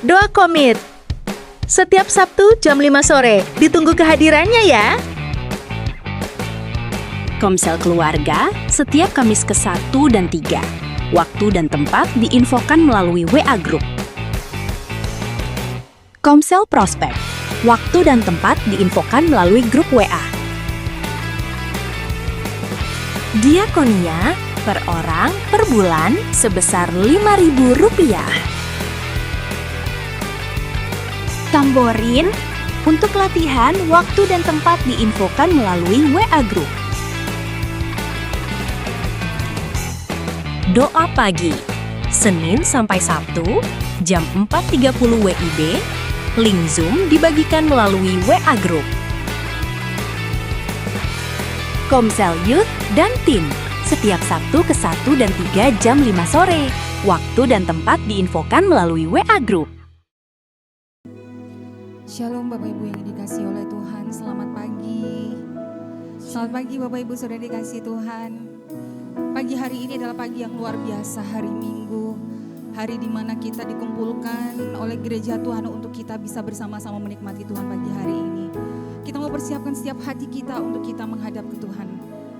Doa Komit. Setiap Sabtu jam 5 sore, ditunggu kehadirannya ya. Komsel Keluarga setiap Kamis ke-1 dan 3. Waktu dan tempat diinfokan melalui WA Group. Komsel Prospek. Waktu dan tempat diinfokan melalui grup WA. Diakonia per orang per bulan sebesar Rp5.000. Tamborin untuk latihan, waktu dan tempat diinfokan melalui WA Group. Doa pagi, Senin sampai Sabtu, jam 4.30 WIB, link Zoom dibagikan melalui WA Group. Komsel Youth dan Teen, setiap Sabtu ke-1 dan 3 jam 5 sore. Waktu dan tempat diinfokan melalui WA Group. Shalom Bapak Ibu yang dikasihi oleh Tuhan, selamat pagi. Selamat pagi Bapak Ibu saudara dikasihi Tuhan. Pagi hari ini adalah pagi yang luar biasa, hari Minggu. Hari di mana kita dikumpulkan oleh gereja Tuhan untuk kita bisa bersama-sama menikmati Tuhan pagi hari ini. Kita mau persiapkan setiap hati kita untuk kita menghadap ke Tuhan.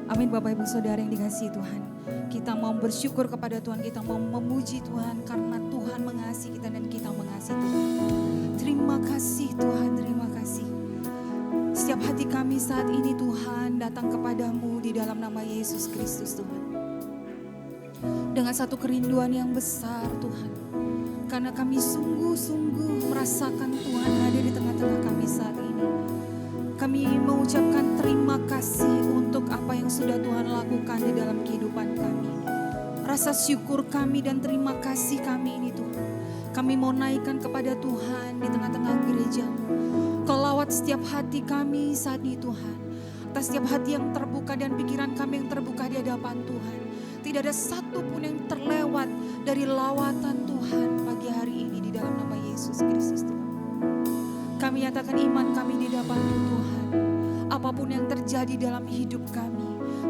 Amin Bapak Ibu saudara yang dikasihi Tuhan. Kita mau bersyukur kepada Tuhan, kita mau memuji Tuhan karena Tuhan mengasihi kita dan kita mengasihi Tuhan. Terima kasih Tuhan, terima kasih. Setiap hati kami saat ini Tuhan datang kepadamu di dalam nama Yesus Kristus Tuhan. Dengan satu kerinduan yang besar Tuhan. Karena kami sungguh-sungguh merasakan Tuhan hadir di tengah-tengah kami saat ini. Kami mengucapkan terima kasih untuk apa yang sudah Tuhan lakukan di dalam kehidupan kami. Rasa syukur kami dan terima kasih kami ini Tuhan. Kami mau naikkan kepada Tuhan di tengah-tengah gereja-Mu. Kau lawat setiap hati kami saat ini Tuhan. Atas setiap hati yang terbuka dan pikiran kami yang terbuka di hadapan Tuhan. Tidak ada satu pun yang terlewat dari lawatan Tuhan pagi hari ini di dalam nama Yesus Kristus Tuhan. Kami nyatakan iman kami di hadapan Tuhan. Apapun yang terjadi dalam hidup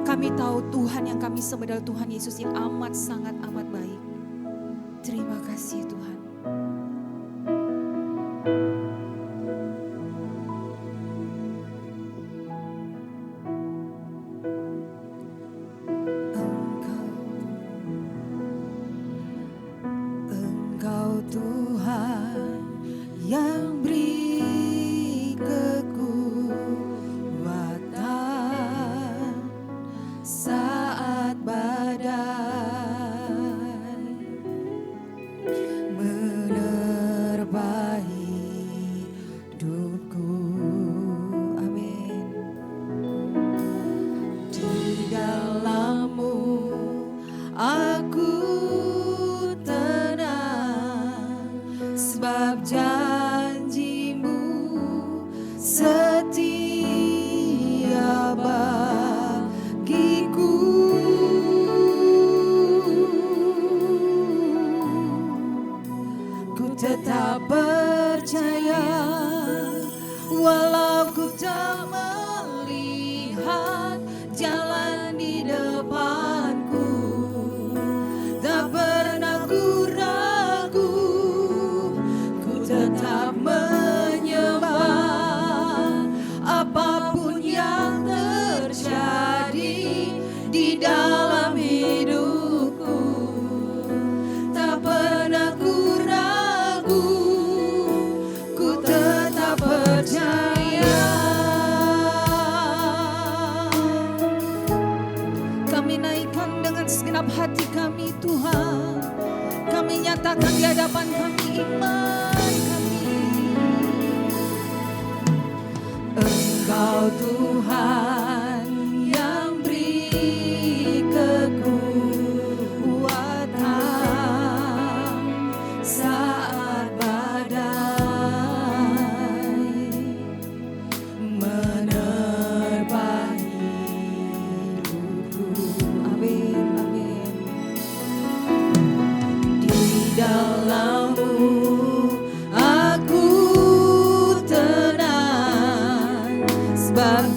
kami tahu Tuhan yang kami sembah adalah Tuhan Yesus yang amat sangat amat baik. Terima kasih Tuhan. Engkau Tuhan yang beri kekuatan saat badai menerpa hidupku. Amin. Di dalam-Mu aku tenang, sebab janji-Mu setia bagiku. Ku tetap percaya walau ku tak melihat jalan di depanku. Tak pernah ku ragu, ku tetap menyembah apapun yang terjadi di dalam hidupku. Tak pernah ku ragu, ku tetap percaya. Kami naikkan dengan segenap hati kami Tuhan. Kami nyatakan di hadapan kami iman kami. Engkau Tuhan yang beri kekuatan saat badai menerpa hidupku. Amin, amin. Di dalam-Mu aku tenang, sebab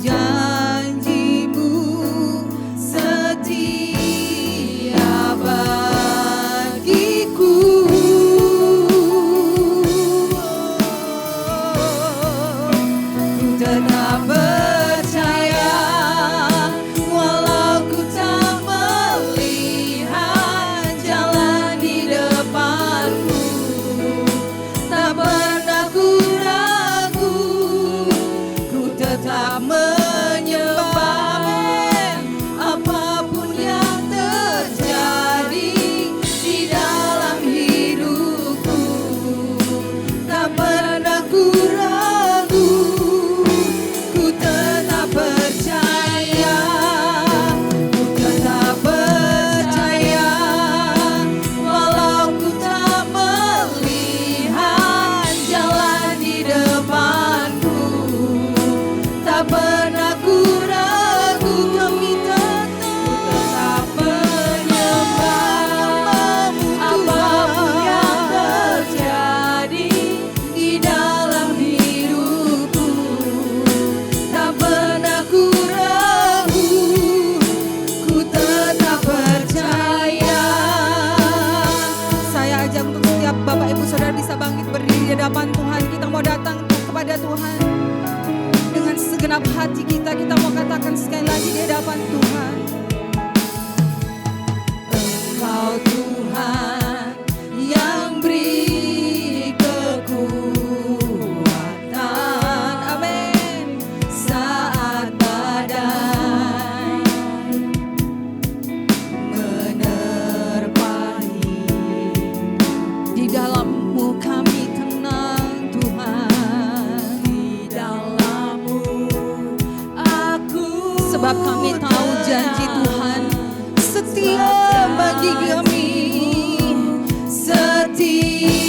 Bapak Ibu Saudara bisa bangkit berdiri di hadapan Tuhan. Kita mau datang kepada Tuhan dengan segenap hati kita. Kita mau katakan sekali lagi di hadapan Tuhan. Engkau Tuhan yang beri kekuatan, amin, saat badai menerpai. Di dalam-Mu kami tenang Tuhan, di dalam-Mu aku, sebab kami tahu janji Tuhan setia bagi kami, setia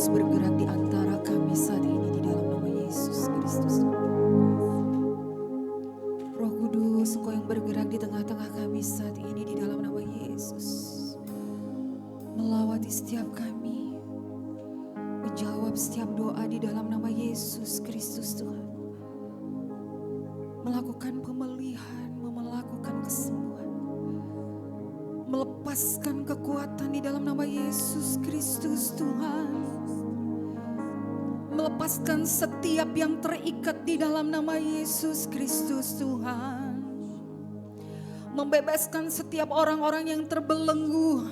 Kudus bergerak di antara kami saat ini di dalam nama Yesus Kristus. Roh Kudus, Engkau yang bergerak di tengah-tengah kami saat ini di dalam nama Yesus. Melawati setiap kami, menjawab setiap doa di dalam nama Yesus Kristus Tuhan. Melakukan pemulihan, melakukan kesembuhan, melepaskan kekuatan di dalam nama Yesus Kristus Tuhan. Melepaskan setiap yang terikat di dalam nama Yesus Kristus Tuhan. Membebaskan setiap orang-orang yang terbelenggu.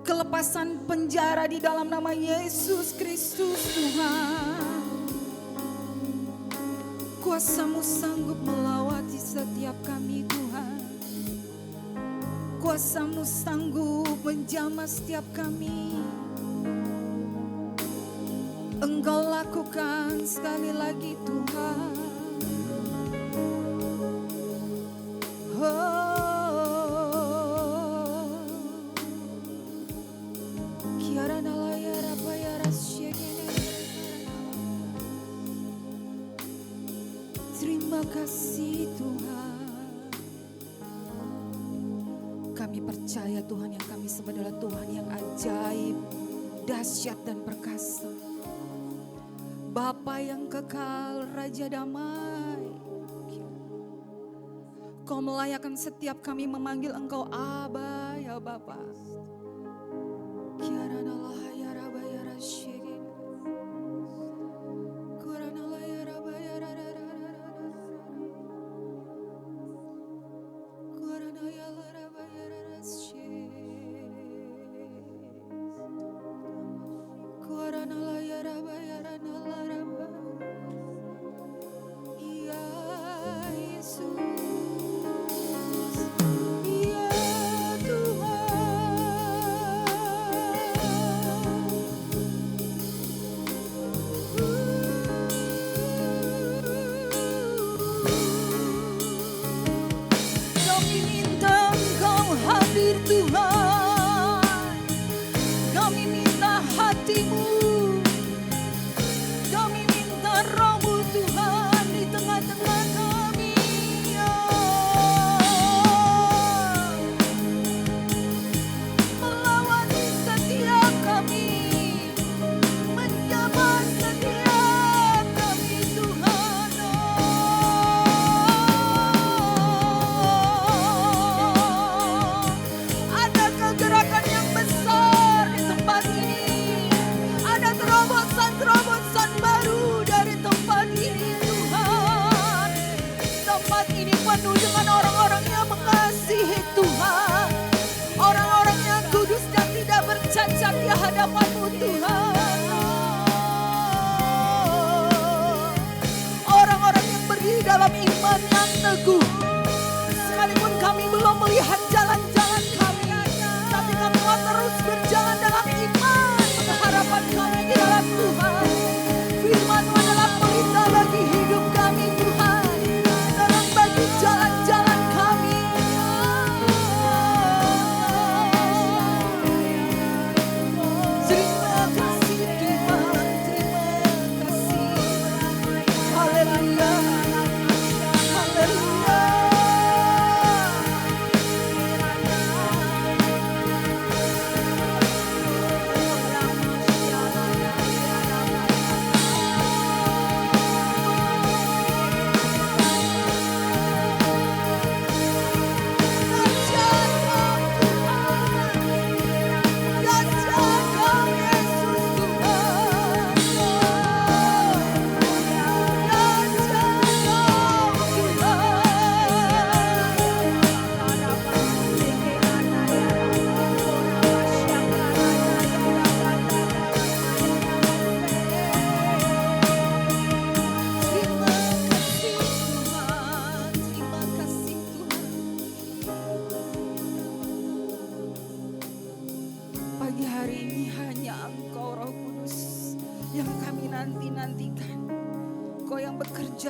Kelepasan penjara di dalam nama Yesus Kristus Tuhan. Kuasa-Mu sanggup melawati setiap kami Tuhan. Kuasa-Mu sanggup menjamah setiap kami. Engkau lakukan sekali lagi Tuhan. Terima kasih Tuhan. Kami percaya Tuhan yang kami sembah adalah Tuhan yang ajaib, dahsyat dan perkasa. Bapa yang kekal, Raja damai. Kau melayakkan setiap kami memanggil Engkau Aba ya Bapa.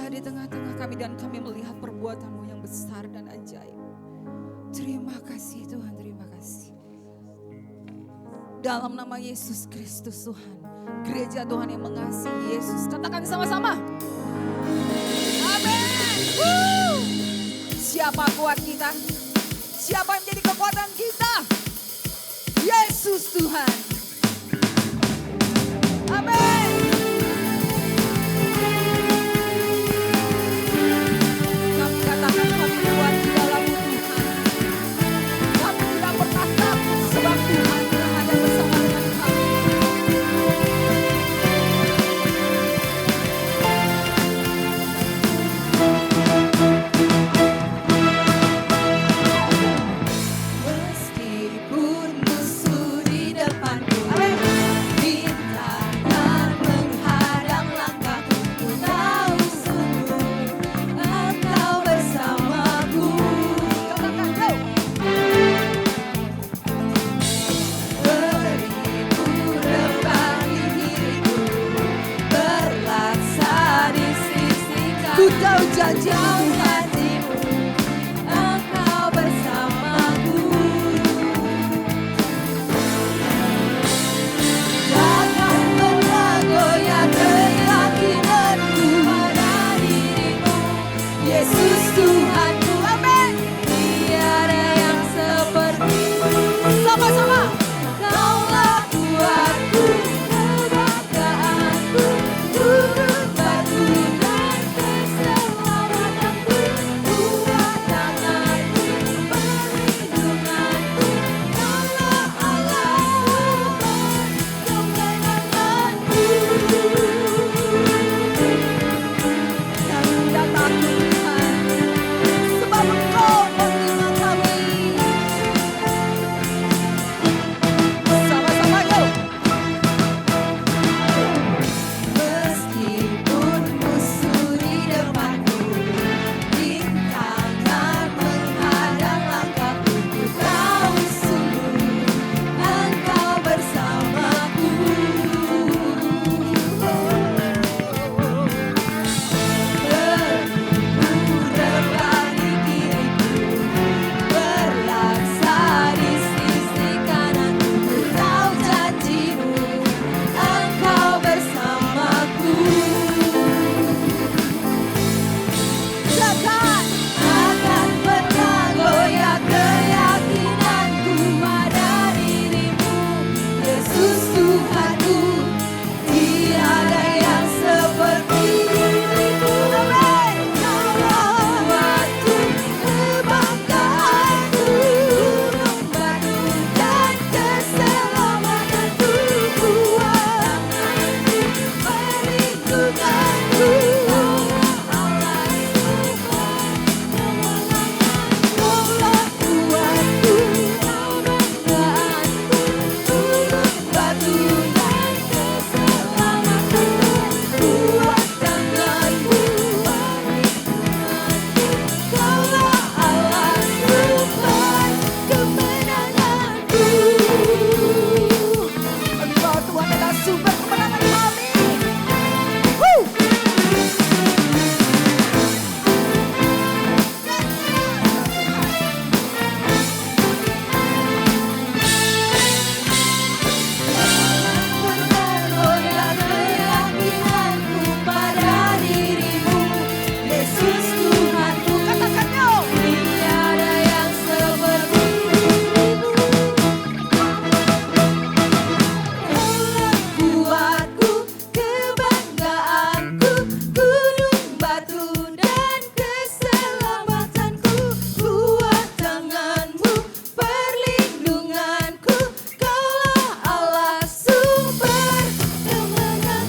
Di tengah-tengah kami dan kami melihat perbuatan-Mu yang besar dan ajaib. Terima kasih Tuhan, terima kasih. Dalam nama Yesus Kristus Tuhan. Gereja Tuhan yang mengasihi Yesus. Katakan sama-sama. Amin. Siapa kuat kita? Siapa yang menjadi kekuatan kita? Yesus Tuhan. Amin. Kami katakan kami kuat di dalam Tuhan. Kami tidak pernah takut sebab Tuhan yang ada bersama dengan kami. Meskipun musuh di depanku, bintang menghadang langkahku, ku tahu sungguh Engkau bersamaku. Katakan kau. Beriku rebah di diriku, berlaksa di sisi kanan. Ku tahu janji-janjimu, Engkau bersamaku. Jangan pernah goyah keyakinanku pada dirimu, Yesus Tuhanku. Amin. Tiada yang sepertimu. Sama-sama. Kaulah kuatku, kebanggaanku, gunung batu dan keselamatanku, kuat tanganku, perlindunganku, kaulah Allah kemenanganku. Kami tidak takut Tuhan, sebab Engkau menerima kami. Sama-sama yuk. Meskipun musuh di depanku, rintangan menghadang langkahku, ku tahu sungguh Engkau bersamaku. Rebah di diriku, berlaksa di sisi kananku, ku tahu janjimu, Engkau bersamaku. Takkan akan pernah goyah keyakinanku pada dirimu, Yesus Tuhanku. Tiada yang seperti dirimu. Amin. Kaulah kuatku, kebanggaanku, gunung batu dan keselamatanku, kuat tanganku, perlindunganku, Allah kaulah kuatku, kebanggaanku, gunung batu dan keselamatanku, kuat tanganku, perlindunganku, kaulah Allah sumber kemenanganku. Engkau Tuhan adalah sumber kemenangan kami. Goyah keyakinanku pada dirimu, Yesus Tuhanku. Katakan yuk. Tiada yang seperti dirimu. Kaulah kuatku, kebanggaanku, gunung batu dan keselamatanku, kuat tanganmu, perlindunganku, kaulah Allah sumber kemenangan.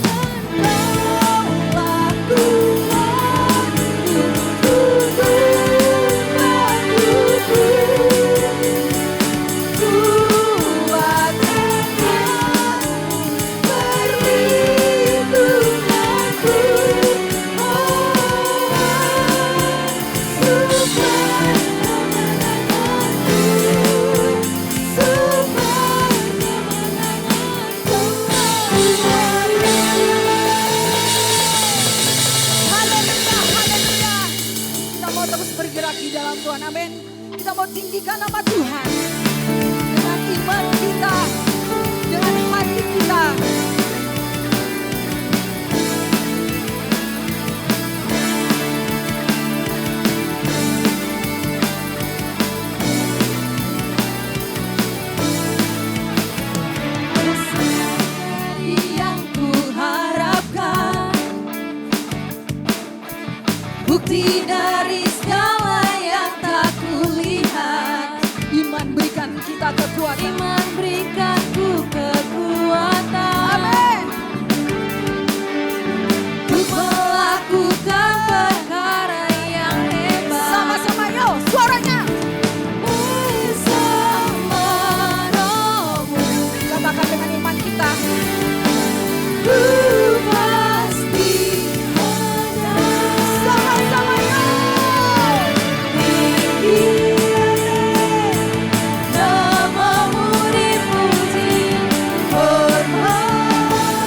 Kaulah kuatku, gunung batuku, kuat tanganmu, perlindunganku, sumber kemenanganku, sumber kemenanganku. Haleluya, haleluya. Kita mau terus bergerak di dalam Tuhan, amin. Kita mau tinggikan nama Tuhan dengan iman kita, kasih dari segala yang tak kulihat. Iman berikan kita kekuatan. Iman berikanku kekuatan. Amin. Untuk melakukan perkara yang hebat. Sama-sama yo, suaranya. Bersama-Mu. Katakan dengan iman kita. Ku pasti ada. Sama-sama yo. Tinggi namamu dipuji, hormat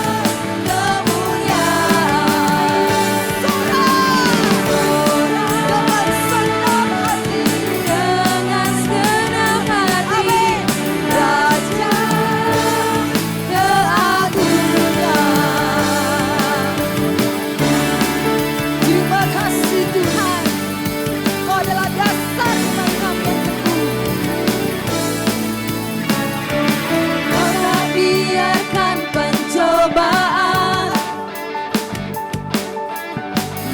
kemuliaan. Dengan senang hati. Dengan segenap hati, Amin. Raja keagungan. Terima kasih Tuhan. Kau adalah dasar iman kami yang teguh. Kau tak biarkan pencobaan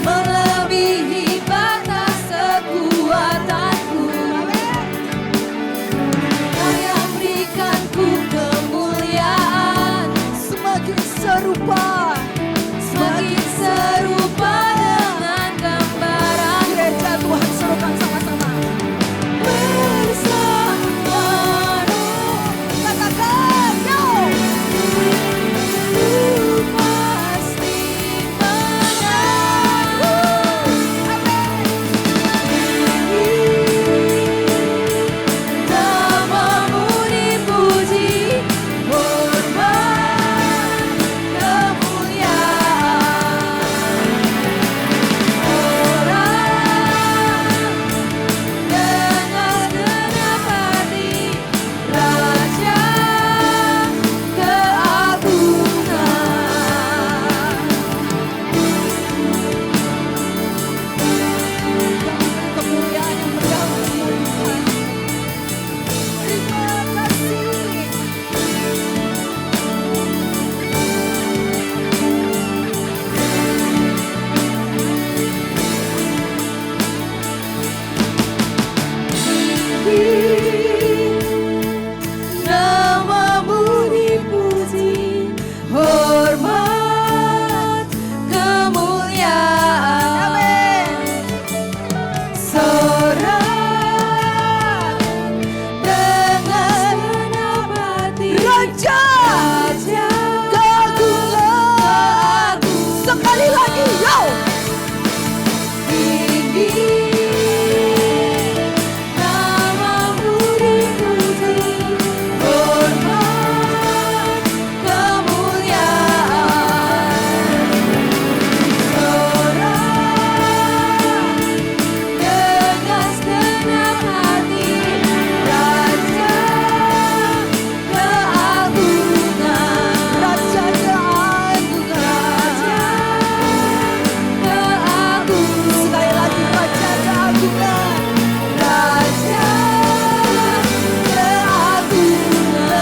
melebihi batas kekuatanku. Kau yang berikanku kemuliaan, Semakin serupa. semakin serupa dengan gambaran Gereja Tuhan serukan sama-sama. bersama-Mu. Katakan yo. Ku pasti menang. Namamu dipuji, hormat kemuliaan. Orang dengan segenap hati, Raja keagungan. Kemuliaan yang mendalammu Tuhan. Terima kasih. Namamu dipuji, hormat kemuliaan. Sorak dengan segenap hati, Raja Raja keagungan. Sekali lagi yo. tinggi. Namamu dipuji, hormat kemuliaan. Sorak dengan segenap hati, Raja keagungan. Raja keagungan. Sekali lagi Raja keagungan. Raja keagungan.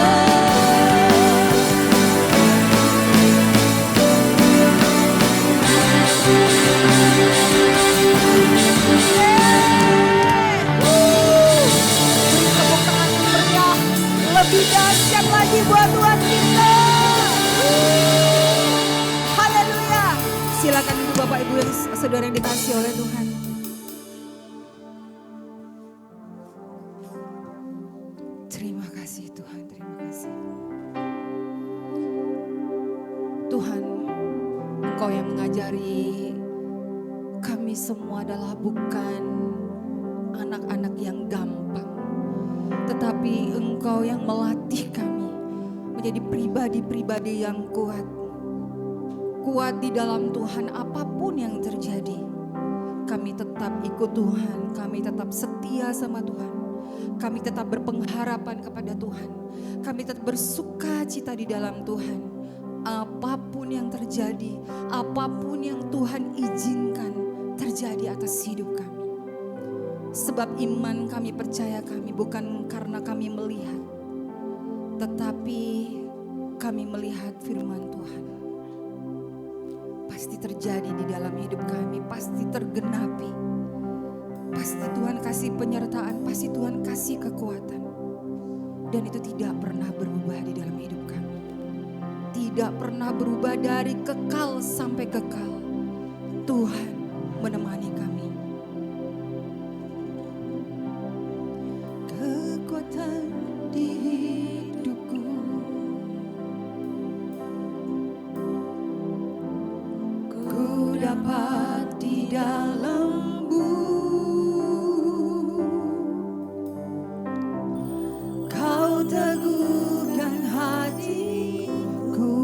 Beri tepuk tangan yang meriah. Lebih dahsyat lagi buat Tuhan kita. Haleluya. Silakan ibu bapak ibu yang saudara yang dikasihi oleh Tuhan. Terima kasih Tuhan, terima kasih. Tuhan, Engkau yang mengajari kami semua adalah bukan anak-anak yang gampang, tetapi Engkau yang melatih kami menjadi pribadi-pribadi yang kuat. Kuat di dalam Tuhan apapun yang terjadi. Kami tetap ikut Tuhan, kami tetap setia sama Tuhan. Kami tetap berpengharapan kepada Tuhan. Kami tetap bersuka cita di dalam Tuhan. Apapun yang terjadi, apapun yang Tuhan izinkan terjadi atas hidup kami. Sebab iman kami, percaya kami bukan karena kami melihat, tetapi kami melihat firman Tuhan. Pasti pasti terjadi di dalam hidup kami, pasti tergenapi. Pasti Tuhan kasih penyertaan, pasti Tuhan kasih kekuatan. Dan itu tidak pernah berubah di dalam hidup kami. Tidak pernah berubah dari kekal sampai kekal. Tuhan menemani kami. Kekuatan di hidupku, ku dapat di dalam-Mu. Kau teguhkan hatiku,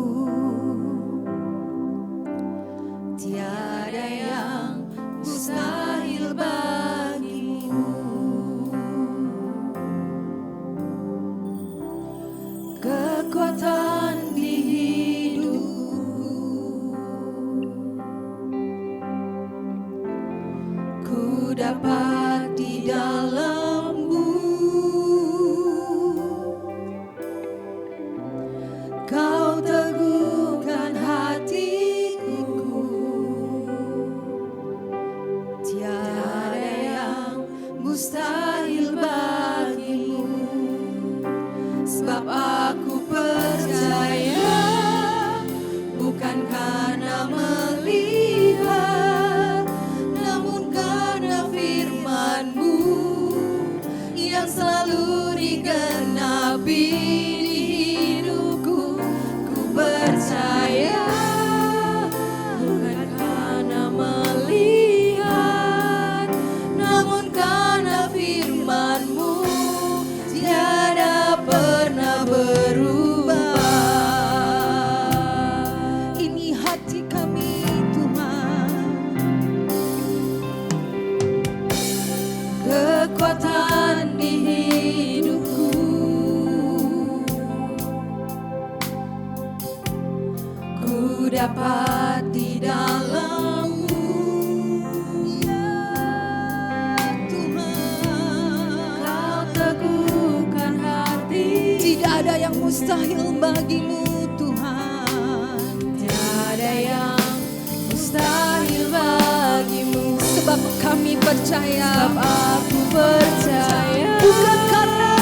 tiada yang mustahil bagimu. Kekuatan di hidupku, ku dapat di dalam-Mu. Kau teguhkan hatiku, tiada yang mustahil bagimu. Sebab aku percaya, bukan karena melihat, namun karena firman-Mu yang selalu digenapi di hidupku. Ku percaya, bukan karena melihat, namun karena firman-Mu tiada pernah berubah. Ini hati kami Tuhan, kekuatan di hidupku, ku dapat di dalam-Mu. Ya Tuhan, Kau teguhkan hati. Tidak ada yang mustahil bagimu Tuhan. Tiada yang mustahil bagimu. Sebab kami percaya, sebab aku percaya, bukan karena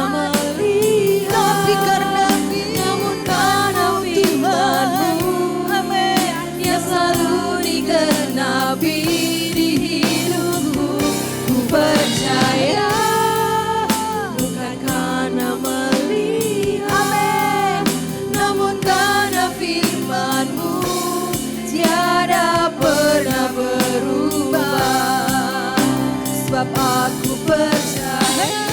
melihat, tapi karena namun karena firman-Mu, amin, yang selalu digenapi di hidupku. Ku percaya, bukan karena melihat, amin, namun karena firman-Mu tiada pernah berubah. Sebab aku percaya,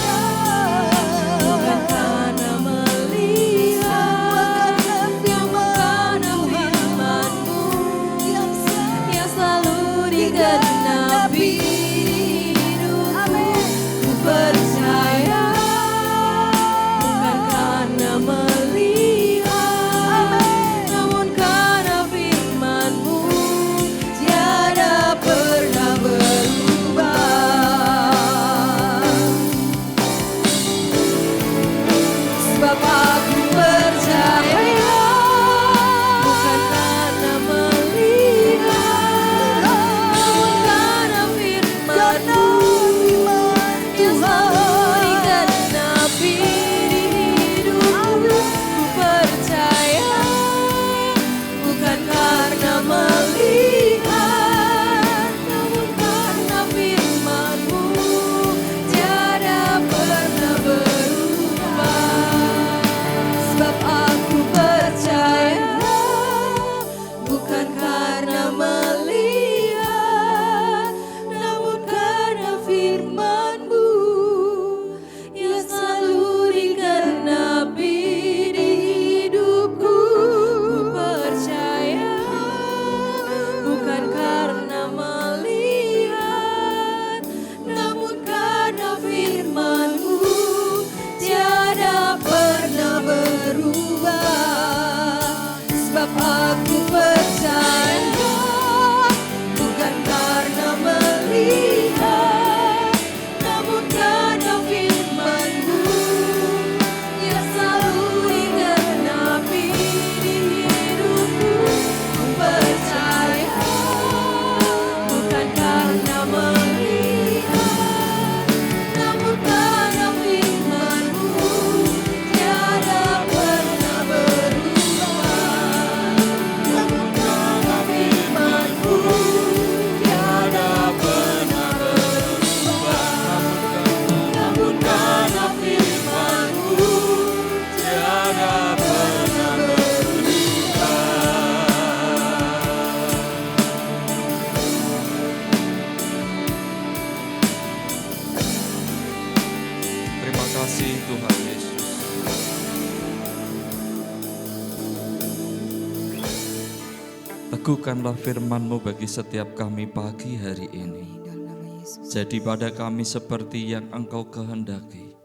Teguhkanlah firman-Mu bagi setiap kami pagi hari ini. Dalam nama Yesus. Jadi pada kami seperti yang Engkau kehendaki.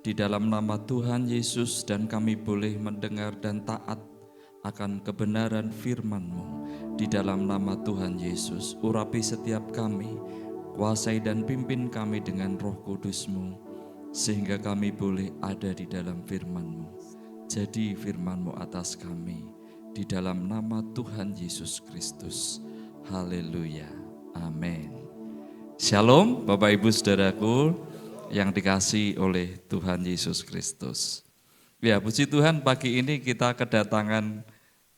Di dalam nama Tuhan Yesus, dan kami boleh mendengar dan taat akan kebenaran firman-Mu. Di dalam nama Tuhan Yesus, urapi setiap kami, kuasai dan pimpin kami dengan Roh Kudus-Mu, sehingga kami boleh ada di dalam firman-Mu. Jadi firman-Mu atas kami, di dalam nama Tuhan Yesus Kristus. Haleluya. Amin. Shalom Bapak Ibu Saudaraku yang dikasihi oleh Tuhan Yesus Kristus. Ya, puji Tuhan, pagi ini kita kedatangan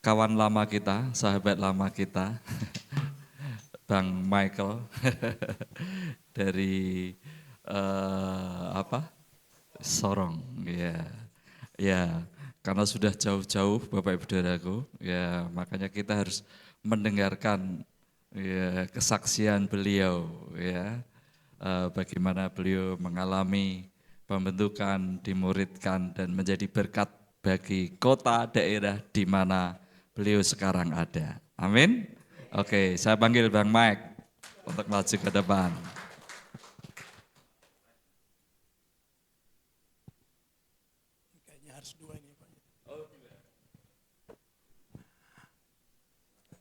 kawan lama kita, sahabat lama kita, Bang Michael dari Sorong. Ya, karena sudah jauh-jauh Bapak Ibu Saudaraku, ya makanya kita harus mendengarkan ya kesaksian beliau, ya bagaimana beliau mengalami pembentukan, dimuridkan dan menjadi berkat bagi kota daerah di mana beliau sekarang ada. Amin. Oke, saya panggil Bang Mike untuk maju ke depan.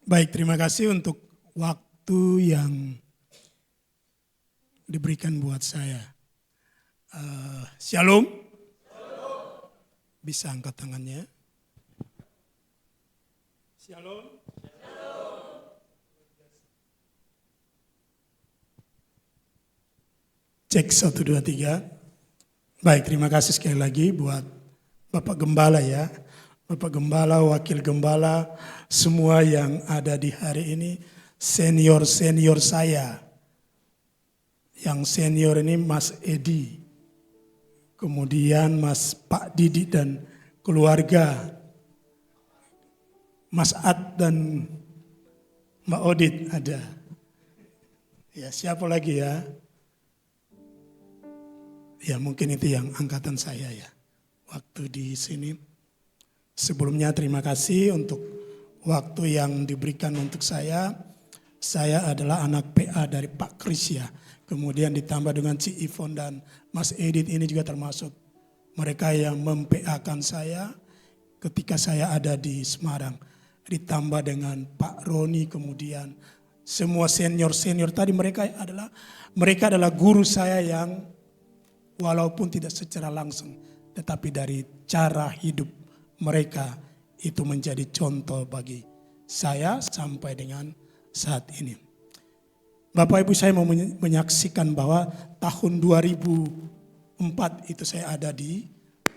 Baik, terima kasih untuk waktu yang diberikan buat saya. Shalom. Bisa angkat tangannya. Shalom. Cek 1, 2, 3. Baik, terima kasih sekali lagi buat Bapak Gembala ya. Bapak Gembala, Wakil Gembala, semua yang ada di hari ini, senior-senior saya. Yang senior ini Mas Edi, kemudian Mas Pak Didi dan keluarga, Mas Ad dan Mbak Odit ada. Ya, siapa lagi ya? Ya mungkin itu yang angkatan saya ya, waktu di sini. Sebelumnya terima kasih untuk waktu yang diberikan untuk saya. Saya adalah anak PA dari Pak Kris ya. Kemudian ditambah dengan Ci Ivon dan Mas Edit, ini juga termasuk mereka yang mem-PA-kan saya ketika saya ada di Semarang. Ditambah dengan Pak Roni, kemudian semua senior-senior tadi mereka adalah guru saya yang walaupun tidak secara langsung tetapi dari cara hidup mereka itu menjadi contoh bagi saya sampai dengan saat ini. Bapak Ibu, saya mau menyaksikan bahwa tahun 2004 itu saya ada di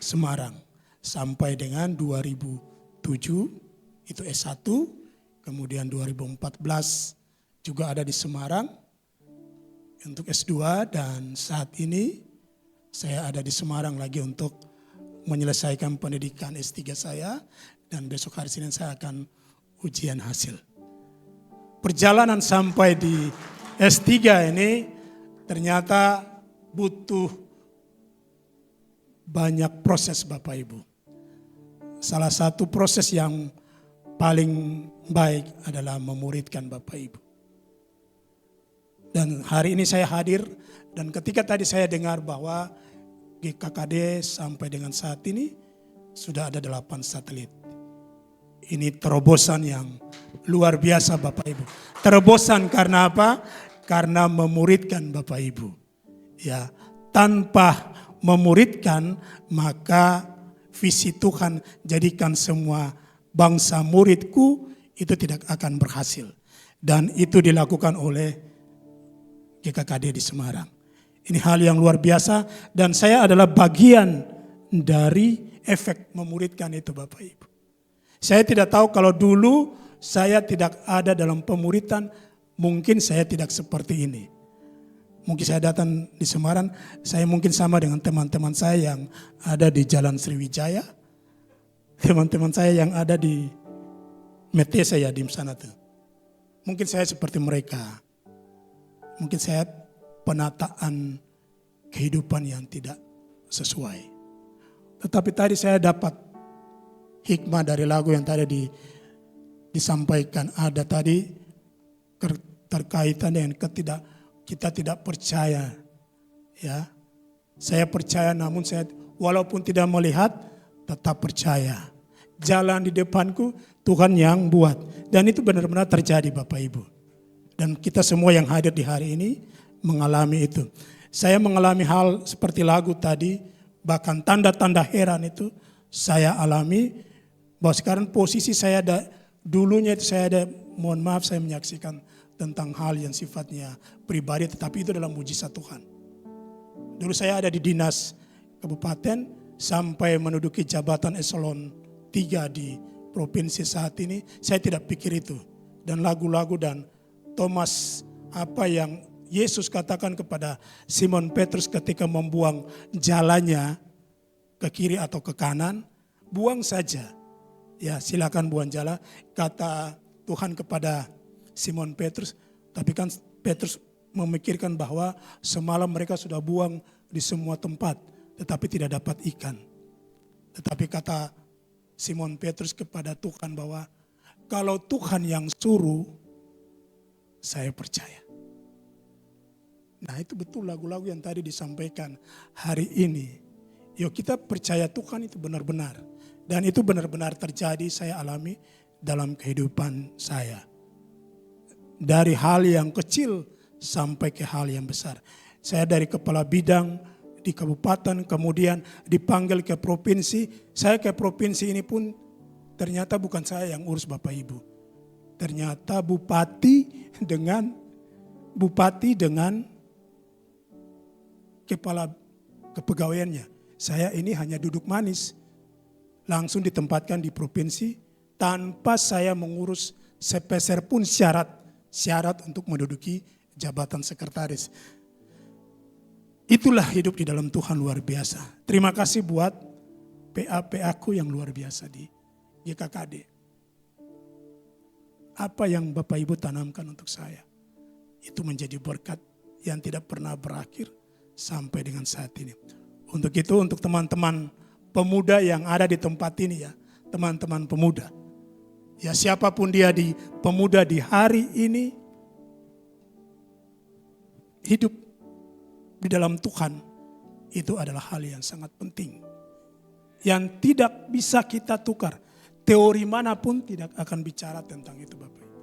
Semarang. Sampai dengan 2007 itu S1, kemudian 2014 juga ada di Semarang untuk S2, dan saat ini saya ada di Semarang lagi untuk menyelesaikan pendidikan S3 saya, dan besok hari Senin saya akan ujian hasil. Perjalanan sampai di S3 ini ternyata butuh banyak proses Bapak Ibu. Salah satu proses yang paling baik adalah memuridkan Bapak Ibu. Dan hari ini saya hadir, dan ketika tadi saya dengar bahwa GKKD sampai dengan saat ini sudah ada 8 satelit. Ini terobosan yang luar biasa Bapak Ibu. Terobosan karena apa? Karena memuridkan Bapak Ibu. Ya, tanpa memuridkan maka visi Tuhan jadikan semua bangsa muridku itu tidak akan berhasil. Dan itu dilakukan oleh GKKD di Semarang. Ini hal yang luar biasa, dan saya adalah bagian dari efek memuridkan itu Bapak Ibu. Saya tidak tahu kalau dulu saya tidak ada dalam pemuridan, mungkin saya tidak seperti ini. Mungkin saya datang di Semarang, saya mungkin sama dengan teman-teman saya yang ada di Jalan Sriwijaya. Teman-teman saya yang ada di Metesa ya di sana tuh. Mungkin saya seperti mereka. Mungkin saya penataan kehidupan yang tidak sesuai. Tetapi tadi saya dapat hikmah dari lagu yang tadi disampaikan. Ada tadi terkaitan dengan kita tidak percaya. Ya, saya percaya namun saya walaupun tidak melihat tetap percaya. Jalan di depanku Tuhan yang buat. Dan itu benar-benar terjadi Bapak Ibu. Dan kita semua yang hadir di hari ini mengalami itu. Saya mengalami hal seperti lagu tadi, bahkan tanda-tanda heran itu saya alami. Bahwa sekarang posisi saya dulunya itu saya ada, mohon maaf saya menyaksikan tentang hal yang sifatnya pribadi, tetapi itu adalah mujizat Tuhan. Dulu saya ada di dinas kabupaten sampai menduduki jabatan eselon 3 di provinsi saat ini, saya tidak pikir itu. Dan lagu-lagu dan Thomas, apa yang Yesus katakan kepada Simon Petrus ketika membuang jalannya ke kiri atau ke kanan, buang saja. Ya silakan buang jala, kata Tuhan kepada Simon Petrus. Tapi kan Petrus memikirkan bahwa semalam mereka sudah buang di semua tempat, tetapi tidak dapat ikan. Tetapi kata Simon Petrus kepada Tuhan bahwa kalau Tuhan yang suruh, saya percaya. Nah itu betul lagu-lagu yang tadi disampaikan hari ini. Yuk kita percaya Tuhan itu benar-benar. Dan itu benar-benar terjadi, saya alami dalam kehidupan saya. Dari hal yang kecil sampai ke hal yang besar. Saya dari kepala bidang di kabupaten, kemudian dipanggil ke provinsi. Saya ke provinsi ini pun ternyata bukan saya yang urus Bapak Ibu. Ternyata bupati dengan kepala kepegawaiannya. Saya ini hanya duduk manis. Langsung ditempatkan di provinsi tanpa saya mengurus sepeser pun syarat untuk menduduki jabatan sekretaris. Itulah hidup di dalam Tuhan luar biasa. Terima kasih buat PA-PA-ku yang luar biasa di GKKD. Apa yang Bapak Ibu tanamkan untuk saya, itu menjadi berkat yang tidak pernah berakhir sampai dengan saat ini. Untuk itu, untuk teman-teman pemuda yang ada di tempat ini ya, teman-teman pemuda. Ya siapapun dia di pemuda di hari ini, hidup di dalam Tuhan itu adalah hal yang sangat penting. Yang tidak bisa kita tukar. Teori manapun tidak akan bicara tentang itu Bapak Ibu.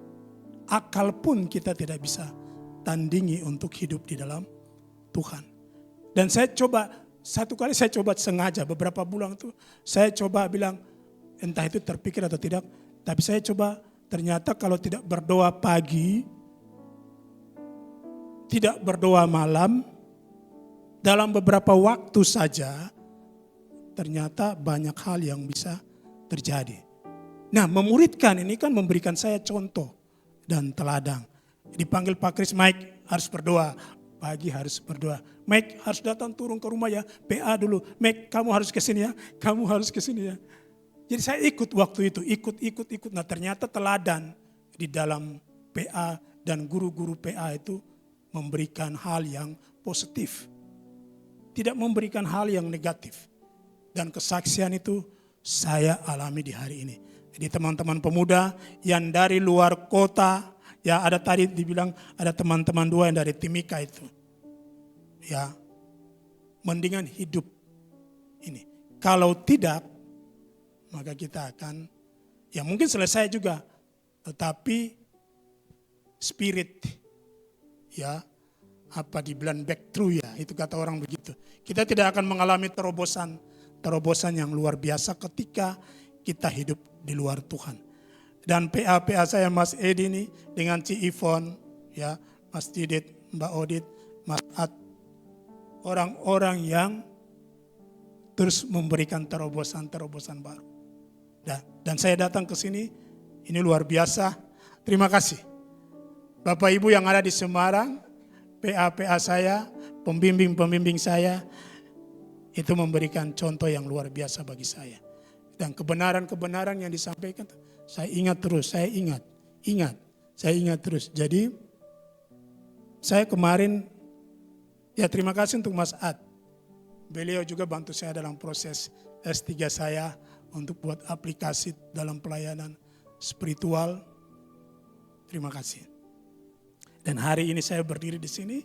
Akal pun kita tidak bisa tandingi untuk hidup di dalam Tuhan. Dan satu kali saya coba sengaja beberapa bulan itu saya coba bilang entah itu terpikir atau tidak, tapi saya coba ternyata kalau tidak berdoa pagi, tidak berdoa malam, dalam beberapa waktu saja ternyata banyak hal yang bisa terjadi. Nah memuridkan ini kan memberikan saya contoh dan teladan. Dipanggil Pak Kris, Mike harus berdoa. Pagi harus berdoa. Mike harus datang turun ke rumah ya. PA dulu. Mike kamu harus ke sini ya. Kamu harus ke sini ya. Jadi saya ikut waktu itu. Ikut. Nah ternyata teladan di dalam PA dan guru-guru PA itu memberikan hal yang positif. Tidak memberikan hal yang negatif. Dan kesaksian itu saya alami di hari ini. Jadi teman-teman pemuda yang dari luar kota, ya ada tadi dibilang ada teman-teman 2 yang dari Timika itu. Ya, mendingan hidup ini. Kalau tidak, maka kita akan, ya mungkin selesai juga. Tetapi spirit, ya apa dibilang back through ya, itu kata orang begitu. Kita tidak akan mengalami terobosan yang luar biasa ketika kita hidup di luar Tuhan. Dan PA saya Mas Edi ini dengan Ci Ivon, ya Mas Didit, Mbak Odit, Mas Ad, orang-orang yang terus memberikan terobosan baru. Dan saya datang ke sini, ini luar biasa. Terima kasih. Bapak Ibu yang ada di Semarang, PA saya, pembimbing saya, itu memberikan contoh yang luar biasa bagi saya. Dan kebenaran-kebenaran yang disampaikan, saya ingat terus, saya ingat terus. Jadi saya kemarin, ya terima kasih untuk Mas Ad. Beliau juga bantu saya dalam proses S3 saya untuk buat aplikasi dalam pelayanan spiritual. Terima kasih. Dan hari ini saya berdiri di sini,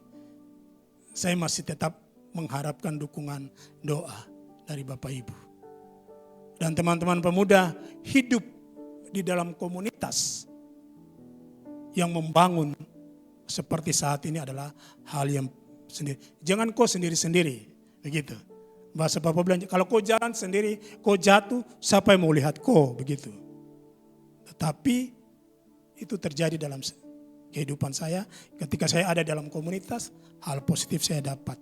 saya masih tetap mengharapkan dukungan doa dari Bapak Ibu. Dan teman-teman pemuda hidup di dalam komunitas yang membangun seperti saat ini adalah hal yang sendiri. Jangan kau sendiri-sendiri, begitu. Bahasa Papa bilang, kalau kau jalan sendiri, kau jatuh, siapa yang mau lihat kau, begitu. Tetapi itu terjadi dalam kehidupan saya. Ketika saya ada dalam komunitas, hal positif saya dapat.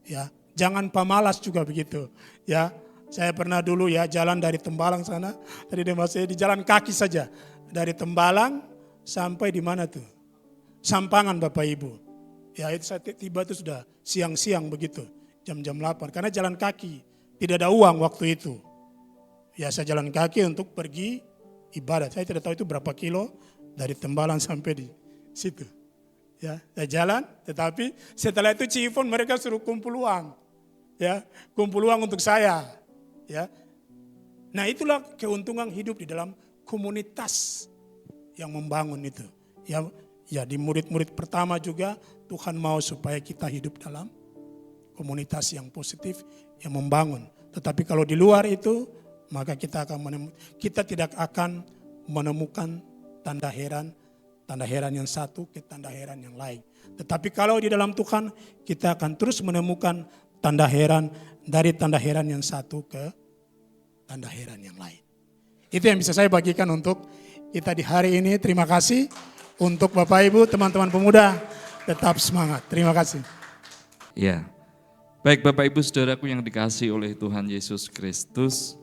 Ya, jangan pemalas juga begitu. Ya, saya pernah dulu ya jalan dari Tembalang sana, dari saya di jalan kaki saja. Dari Tembalang sampai di mana tuh? Sampangan Bapak Ibu. Ya itu saya tiba itu sudah siang-siang begitu, jam-jam 8. Karena jalan kaki, tidak ada uang waktu itu. Ya saya jalan kaki untuk pergi ibadat. Saya tidak tahu itu berapa kilo dari Tembalang sampai di situ. Ya, saya jalan, tetapi setelah itu Cifon mereka suruh kumpul uang. Ya, kumpul uang untuk saya. Ya. Nah itulah keuntungan hidup di dalam komunitas yang membangun itu. Ya di murid-murid pertama juga Tuhan mau supaya kita hidup dalam komunitas yang positif, yang membangun. Tetapi kalau di luar itu, maka kita tidak akan menemukan tanda heran yang satu ke tanda heran yang lain. Tetapi kalau di dalam Tuhan, kita akan terus menemukan tanda heran dari tanda heran yang satu ke tanda heran yang lain. Itu yang bisa saya bagikan untuk kita di hari ini. Terima kasih untuk Bapak Ibu, teman-teman pemuda, tetap semangat. Terima kasih. Ya, baik Bapak Ibu Saudaraku yang dikasihi oleh Tuhan Yesus Kristus,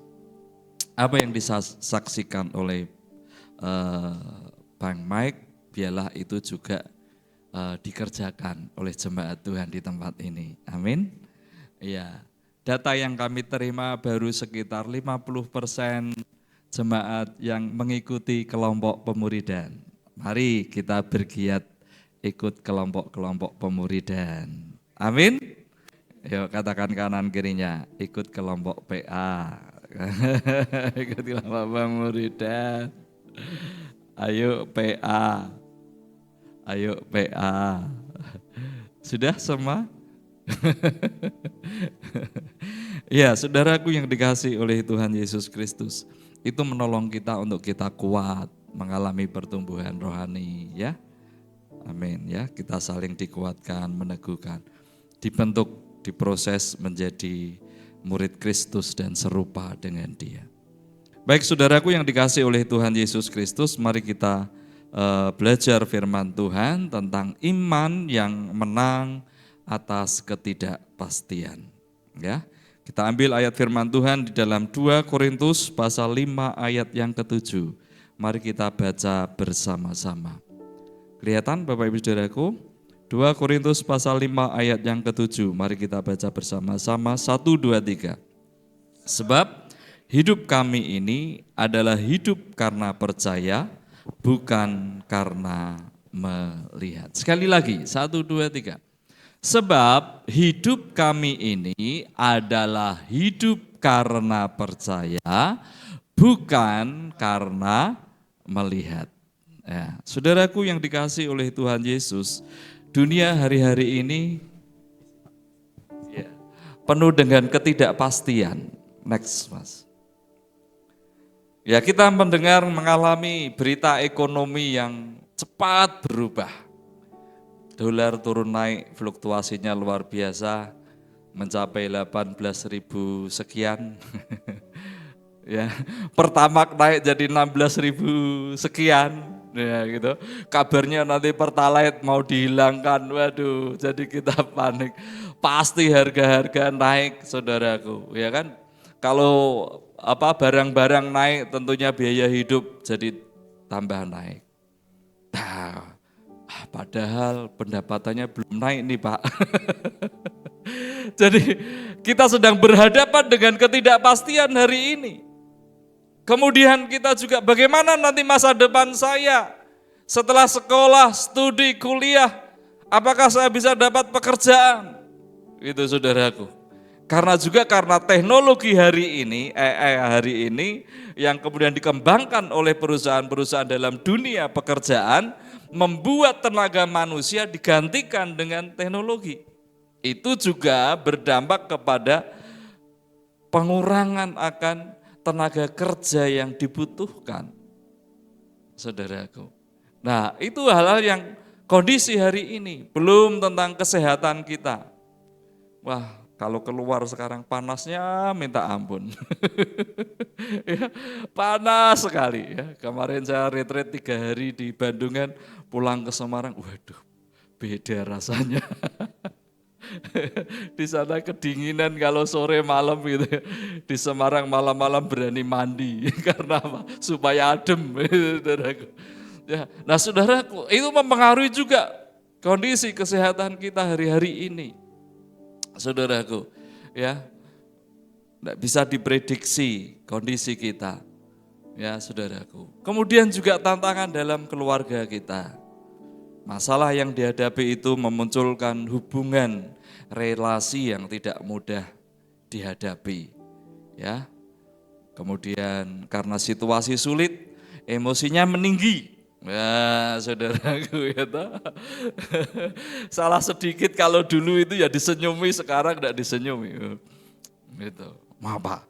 apa yang disaksikan oleh Bang Mike, biarlah itu juga dikerjakan oleh jemaat Tuhan di tempat ini. Amin. Ya, data yang kami terima baru sekitar 50% jemaat yang mengikuti kelompok pemuridan. Mari kita bergiat ikut kelompok-kelompok pemuridan. Amin. Yuk katakan kanan kirinya, ikut kelompok PA. Ikut kelompok pemuridan. Ayo PA. Ayo PA. Sudah semua? Ya, saudaraku yang dikasihi oleh Tuhan Yesus Kristus, itu menolong kita untuk kita kuat mengalami pertumbuhan rohani, ya. Amin, ya. Kita saling dikuatkan, meneguhkan, dibentuk, diproses menjadi murid Kristus dan serupa dengan Dia. Baik saudaraku yang dikasihi oleh Tuhan Yesus Kristus, mari kita belajar firman Tuhan tentang iman yang menang atas ketidakpastian. Ya, kita ambil ayat firman Tuhan di dalam 2 Korintus pasal 5 ayat yang ke-7. Mari kita baca bersama-sama. Kelihatan Bapak Ibu Saudaraku? 2 Korintus pasal 5 ayat yang ke-7. Mari kita baca bersama-sama. 1, 2, 3. Sebab hidup kami ini adalah hidup karena percaya, bukan karena melihat. Sekali lagi, 1, 2, 3. Sebab hidup kami ini adalah hidup karena percaya, bukan karena melihat. Ya, saudaraku yang dikasihi oleh Tuhan Yesus, dunia hari-hari ini ya, penuh dengan ketidakpastian. Next, Mas. Ya, kita mengalami berita ekonomi yang cepat berubah. Dolar turun naik, fluktuasinya luar biasa, mencapai 18.000 sekian. Ya, Pertamax naik jadi 16.000 sekian. Ya gitu. Kabarnya nanti Pertalite mau dihilangkan. Waduh, jadi kita panik. Pasti harga-harga naik, saudaraku. Ya kan? Kalau barang-barang naik, tentunya biaya hidup jadi tambah naik. Nah, padahal pendapatannya belum naik nih, Pak. Jadi kita sedang berhadapan dengan ketidakpastian hari ini. Kemudian kita juga bagaimana nanti masa depan saya setelah sekolah, studi, kuliah, apakah saya bisa dapat pekerjaan? Itu saudaraku. Karena teknologi hari ini yang kemudian dikembangkan oleh perusahaan-perusahaan dalam dunia pekerjaan membuat tenaga manusia digantikan dengan teknologi. Itu juga berdampak kepada pengurangan akan tenaga kerja yang dibutuhkan, saudaraku. Nah, itu hal-hal yang kondisi hari ini, belum tentang kesehatan kita. Wah, kalau keluar sekarang panasnya minta ampun. Ya, panas sekali ya. Kemarin saya retreat 3 hari di Bandungan, pulang ke Semarang, waduh beda rasanya. Di sana kedinginan kalau sore malam gitu. Di Semarang malam-malam berani mandi karena apa? Supaya adem. Saudaraku. Ya, nah saudaraku, itu mempengaruhi juga kondisi kesehatan kita hari-hari ini. Saudaraku, ya, tidak bisa diprediksi kondisi kita, ya saudaraku. Kemudian juga tantangan dalam keluarga kita. Masalah yang dihadapi itu memunculkan hubungan relasi yang tidak mudah dihadapi, ya. Kemudian karena situasi sulit, emosinya meninggi. Ya saudaraku ya toh. Salah sedikit kalau dulu itu ya disenyumi, sekarang tidak disenyumi. Gitu. Maaf Pak.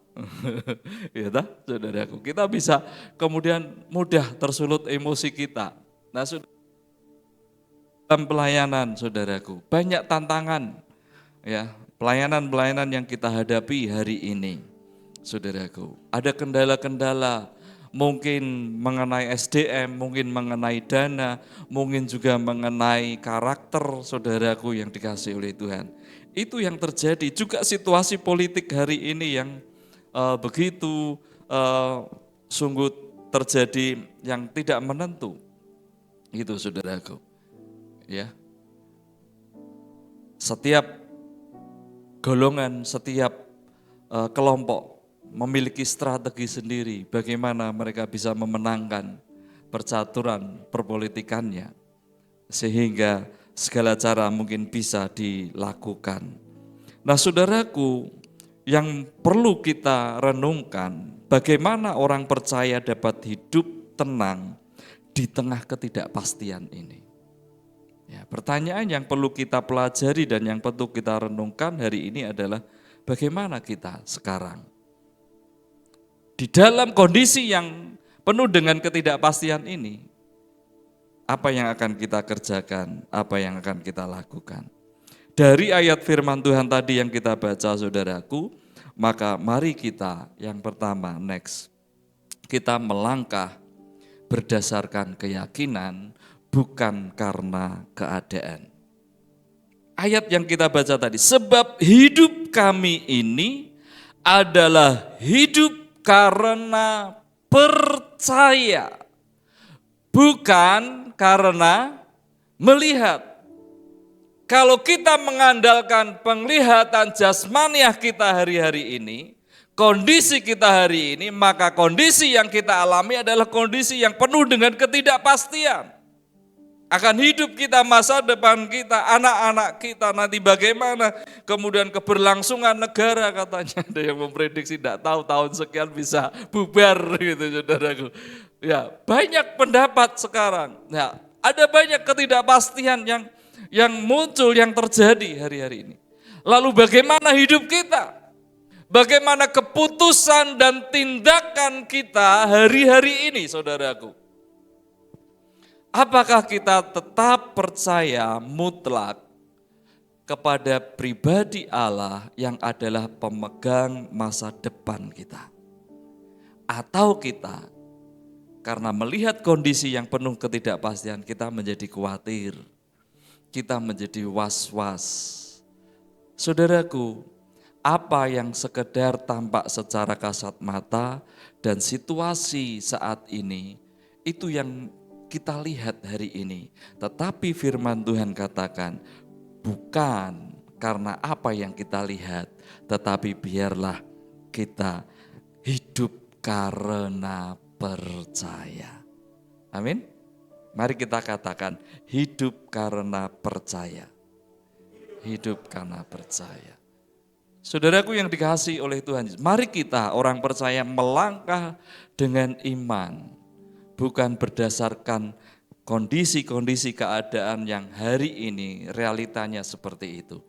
Ya toh, saudaraku. Kita bisa kemudian mudah tersulut emosi kita. Nah, dalam pelayanan saudaraku, banyak tantangan ya, pelayanan-pelayanan yang kita hadapi hari ini. Saudaraku, ada kendala-kendala mungkin mengenai SDM, mungkin mengenai dana, mungkin juga mengenai karakter saudaraku yang dikasihi oleh Tuhan. Itu yang terjadi, juga situasi politik hari ini yang begitu sungguh terjadi yang tidak menentu. Itu saudaraku. Ya. Setiap golongan, setiap kelompok memiliki strategi sendiri bagaimana mereka bisa memenangkan percaturan perpolitikannya sehingga segala cara mungkin bisa dilakukan. Nah saudaraku, yang perlu kita renungkan bagaimana orang percaya dapat hidup tenang di tengah ketidakpastian ini. Ya, pertanyaan yang perlu kita pelajari dan yang perlu kita renungkan hari ini adalah bagaimana kita sekarang di dalam kondisi yang penuh dengan ketidakpastian ini, apa yang akan kita kerjakan, apa yang akan kita lakukan. Dari ayat firman Tuhan tadi yang kita baca saudaraku, maka mari kita yang pertama kita melangkah berdasarkan keyakinan bukan karena keadaan. Ayat yang kita baca tadi, sebab hidup kami ini adalah hidup karena percaya, bukan karena melihat. Kalau kita mengandalkan penglihatan jasmaniah kita hari-hari ini, kondisi kita hari ini, maka kondisi yang kita alami adalah kondisi yang penuh dengan ketidakpastian. Akan hidup kita, masa depan kita, anak-anak kita nanti bagaimana, kemudian keberlangsungan negara katanya, ada yang memprediksi tidak tahu tahun sekian bisa bubar gitu saudaraku. Ya, banyak pendapat sekarang. Ya, ada banyak ketidakpastian yang muncul, yang terjadi hari-hari ini. Lalu bagaimana hidup kita? Bagaimana keputusan dan tindakan kita hari-hari ini saudaraku? Apakah kita tetap percaya mutlak kepada pribadi Allah yang adalah pemegang masa depan kita? Atau kita karena melihat kondisi yang penuh ketidakpastian kita menjadi khawatir, kita menjadi was-was. Saudaraku, apa yang sekedar tampak secara kasat mata dan situasi saat ini, itu yang kita lihat hari ini. Tetapi firman Tuhan katakan, bukan karena apa yang kita lihat, tetapi biarlah kita hidup karena percaya. Amin. Mari kita katakan, hidup karena percaya. Hidup karena percaya. Saudaraku yang dikasihi oleh Tuhan Yesus, mari kita orang percaya melangkah dengan iman, bukan berdasarkan kondisi-kondisi keadaan yang hari ini realitanya seperti itu.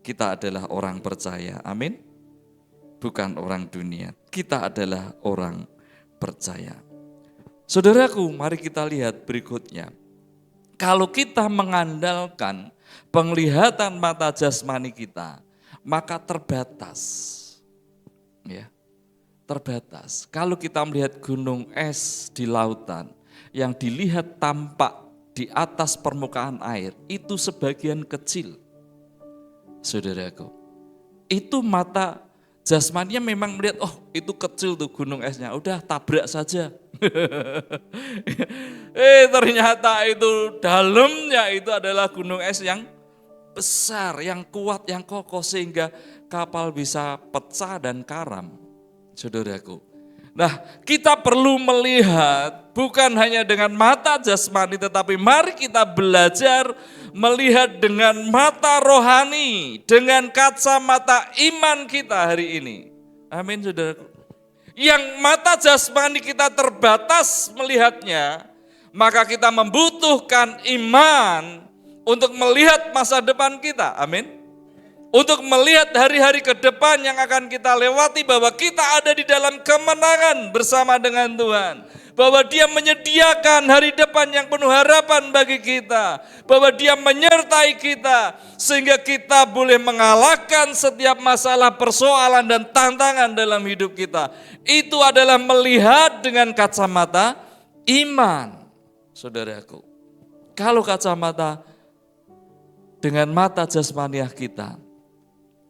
Kita adalah orang percaya, amin. Bukan orang dunia, kita adalah orang percaya. Saudaraku, mari kita lihat berikutnya. Kalau kita mengandalkan penglihatan mata jasmani kita, maka terbatas. Ya, terbatas. Kalau kita melihat gunung es di lautan, yang dilihat tampak di atas permukaan air, itu sebagian kecil. Saudaraku, itu mata jasmaninya memang melihat, oh itu kecil tuh gunung esnya, udah tabrak saja. Ternyata itu dalamnya itu adalah gunung es yang besar, yang kuat, yang kokoh sehingga kapal bisa pecah dan karam. Saudaraku. Nah, kita perlu melihat bukan hanya dengan mata jasmani, tetapi mari kita belajar melihat dengan mata rohani, dengan kacamata iman kita hari ini. Amin, saudaraku. Yang mata jasmani kita terbatas melihatnya, maka kita membutuhkan iman untuk melihat masa depan kita. Amin. Untuk melihat hari-hari ke depan yang akan kita lewati, bahwa kita ada di dalam kemenangan bersama dengan Tuhan. Bahwa Dia menyediakan hari depan yang penuh harapan bagi kita. Bahwa Dia menyertai kita sehingga kita boleh mengalahkan setiap masalah, persoalan dan tantangan dalam hidup kita. Itu adalah melihat dengan kacamata iman. Saudaraku, kalau kacamata dengan mata jasmaniah kita,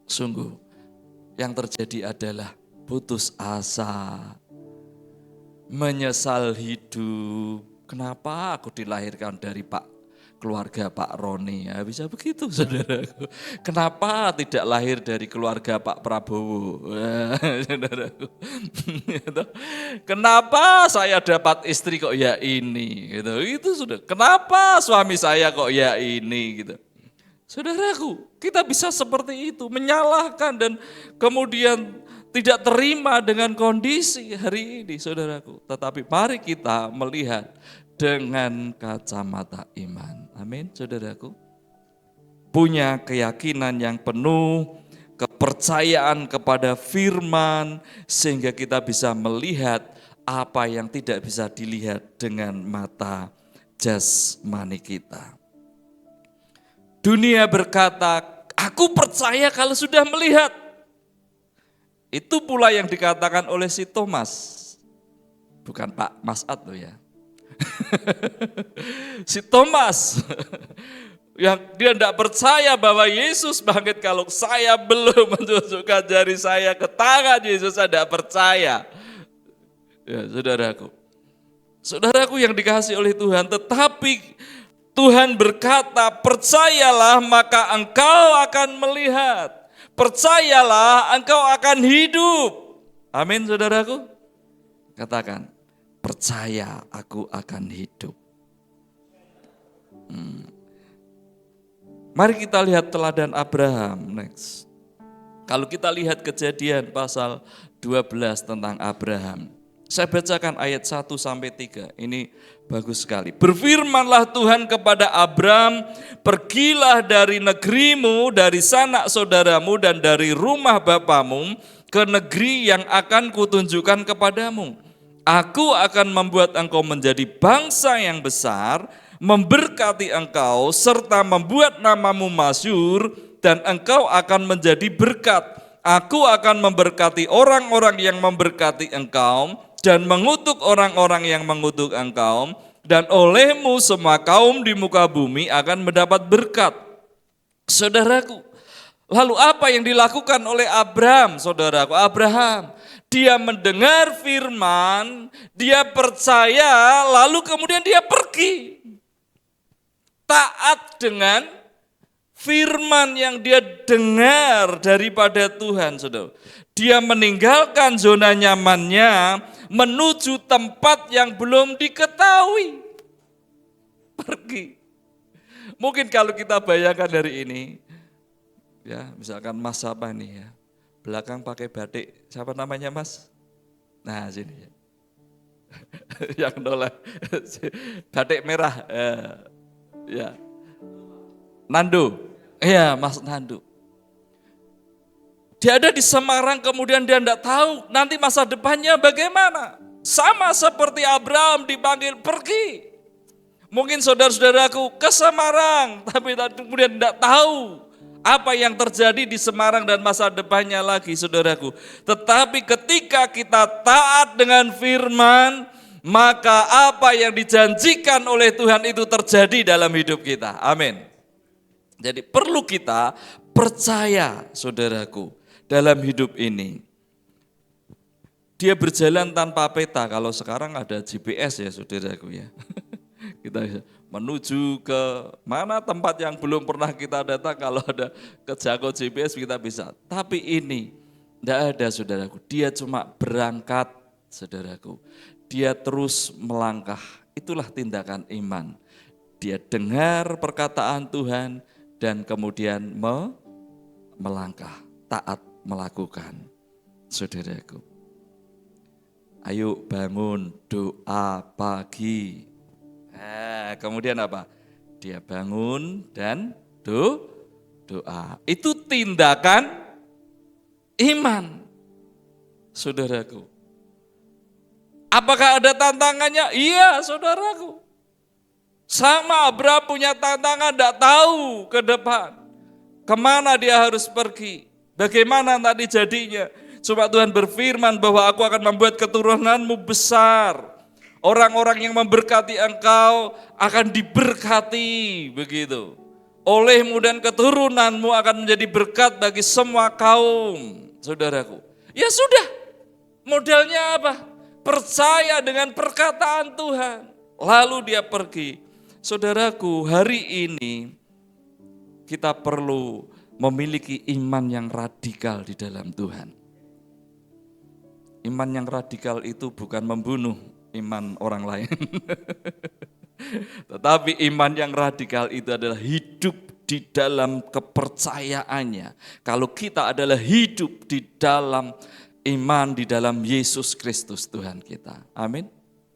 sungguh yang terjadi adalah putus asa, menyesal hidup. Kenapa aku dilahirkan dari keluarga Pak Roni? Ya, bisa begitu, saudaraku. Kenapa tidak lahir dari keluarga Pak Prabowo? Saudaraku. Kenapa saya dapat istri kok ya ini? Gitu. Itu sudah. Kenapa suami saya kok ya ini? Gitu. Saudaraku, kita bisa seperti itu, menyalahkan dan kemudian tidak terima dengan kondisi hari ini, saudaraku. Tetapi mari kita melihat dengan kacamata iman. Amin, saudaraku. Punya keyakinan yang penuh, kepercayaan kepada firman, sehingga kita bisa melihat apa yang tidak bisa dilihat dengan mata jasmani kita. Dunia berkata, aku percaya kalau sudah melihat. Itu pula yang dikatakan oleh si Thomas. Bukan Pak Mas'ad loh ya. Si Thomas, yang dia tidak percaya bahwa Yesus bangkit kalau saya belum menunjukkan jari saya ke tangan Yesus, saya tidak percaya. Ya, saudaraku. Saudaraku yang dikasihi oleh Tuhan, tetapi Tuhan berkata, percayalah maka engkau akan melihat. Percayalah engkau akan hidup. Amin, saudaraku. Katakan, percaya aku akan hidup. Mari kita lihat teladan Abraham next. Kalau kita lihat Kejadian pasal 12 tentang Abraham. Saya bacakan ayat 1-3, ini bagus sekali. Berfirmanlah Tuhan kepada Abram, pergilah dari negerimu, dari sanak saudaramu dan dari rumah bapamu ke negeri yang akan kutunjukkan kepadamu. Aku akan membuat engkau menjadi bangsa yang besar, memberkati engkau serta membuat namamu masyhur dan engkau akan menjadi berkat. Aku akan memberkati orang-orang yang memberkati engkau dan mengutuk orang-orang yang mengutuk engkau, dan olehmu semua kaum di muka bumi akan mendapat berkat. Saudaraku, lalu apa yang dilakukan oleh Abraham, saudaraku? Abraham, dia mendengar firman, dia percaya, lalu kemudian dia pergi. Taat dengan firman yang dia dengar daripada Tuhan, saudara. Dia meninggalkan zona nyamannya menuju tempat yang belum diketahui. Pergi. Mungkin kalau kita bayangkan dari ini, ya misalkan Mas apa nih ya, belakang pakai batik, siapa namanya Mas? Nah sini. Yang noleh, batik merah. Ya. Nando, iya Mas Nando. Dia ada di Semarang, kemudian dia tidak tahu nanti masa depannya bagaimana. Sama seperti Abraham dipanggil pergi. Mungkin saudara-saudaraku ke Semarang, tapi kemudian tidak tahu apa yang terjadi di Semarang dan masa depannya lagi, saudaraku. Tetapi ketika kita taat dengan firman, maka apa yang dijanjikan oleh Tuhan itu terjadi dalam hidup kita. Amin. Jadi perlu kita percaya, saudaraku, dalam hidup ini. Dia berjalan tanpa peta, kalau sekarang ada GPS ya, saudaraku ya. Kita menuju ke mana tempat yang belum pernah kita datang, kalau ada kejangkau GPS kita bisa. Tapi ini tidak ada, saudaraku. Dia cuma berangkat, saudaraku. Dia terus melangkah. Itulah tindakan iman. Dia dengar perkataan Tuhan dan kemudian melangkah, taat melakukan, saudaraku. Ayo bangun, doa pagi. Kemudian apa? Dia bangun dan doa. Itu tindakan iman, saudaraku. Apakah ada tantangannya? Iya, saudaraku. Sama Abraham punya tantangan, tidak tahu ke depan. Kemana dia harus pergi? Bagaimana nanti jadinya? Cuma Tuhan berfirman bahwa aku akan membuat keturunanmu besar. Orang-orang yang memberkati engkau akan diberkati, begitu. Olehmu dan keturunanmu akan menjadi berkat bagi semua kaum, saudaraku. Ya sudah, modalnya apa? Percaya dengan perkataan Tuhan. Lalu dia pergi. Saudaraku, hari ini kita perlu memiliki iman yang radikal di dalam Tuhan. Iman yang radikal itu bukan membunuh iman orang lain. Tetapi iman yang radikal itu adalah hidup di dalam kepercayaannya. Kalau kita adalah hidup di dalam iman, di dalam Yesus Kristus Tuhan kita. Amin.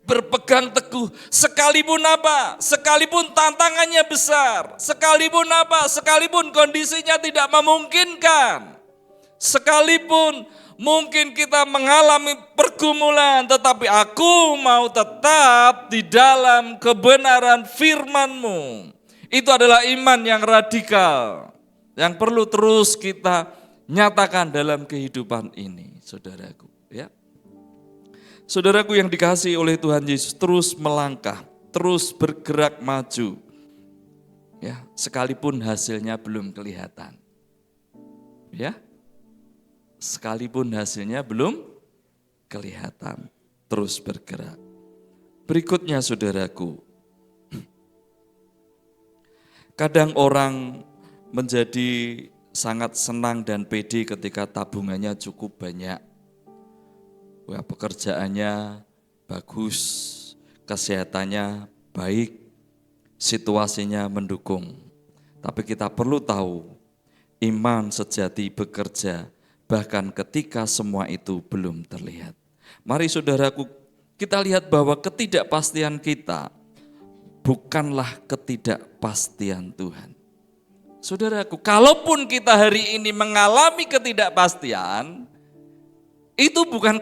Berpegang teguh, sekalipun apa? Sekalipun tantangannya besar. Sekalipun apa? Sekalipun kondisinya tidak memungkinkan. Sekalipun mungkin kita mengalami pergumulan, tetapi aku mau tetap di dalam kebenaran firman-Mu. Itu adalah iman yang radikal, yang perlu terus kita nyatakan dalam kehidupan ini, saudaraku. Ya, saudaraku yang dikasihi oleh Tuhan Yesus, terus melangkah, terus bergerak maju. Ya, sekalipun hasilnya belum kelihatan. Ya. Sekalipun hasilnya belum kelihatan, terus bergerak. Berikutnya, saudaraku, kadang orang menjadi sangat senang dan pede ketika tabungannya cukup banyak. Wah, pekerjaannya bagus, kesehatannya baik, situasinya mendukung. Tapi kita perlu tahu, iman sejati bekerja bahkan ketika semua itu belum terlihat. Mari saudaraku, kita lihat bahwa ketidakpastian kita bukanlah ketidakpastian Tuhan. Saudaraku, kalaupun kita hari ini mengalami ketidakpastian, itu bukan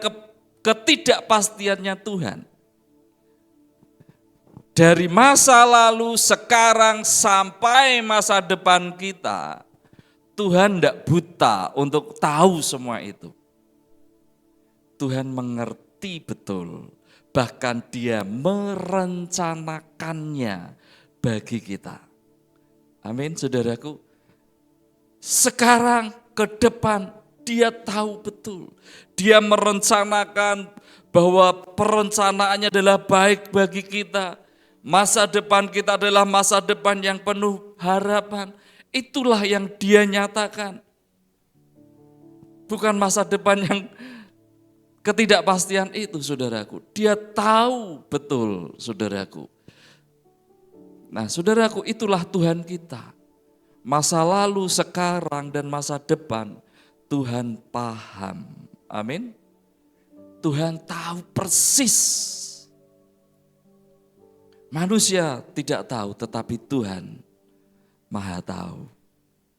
ketidakpastiannya Tuhan. Dari masa lalu, sekarang, sampai masa depan kita, Tuhan tidak buta untuk tahu semua itu. Tuhan mengerti betul, bahkan Dia merencanakannya bagi kita. Amin, saudaraku. Sekarang ke depan Dia tahu betul. Dia merencanakan bahwa perencanaannya adalah baik bagi kita. Masa depan kita adalah masa depan yang penuh harapan. Itulah yang Dia nyatakan. Bukan masa depan yang ketidakpastian itu, saudaraku. Dia tahu betul, saudaraku. Nah, saudaraku, itulah Tuhan kita. Masa lalu, sekarang, dan masa depan, Tuhan paham. Amin. Tuhan tahu persis. Manusia tidak tahu, tetapi Tuhan Maha tahu.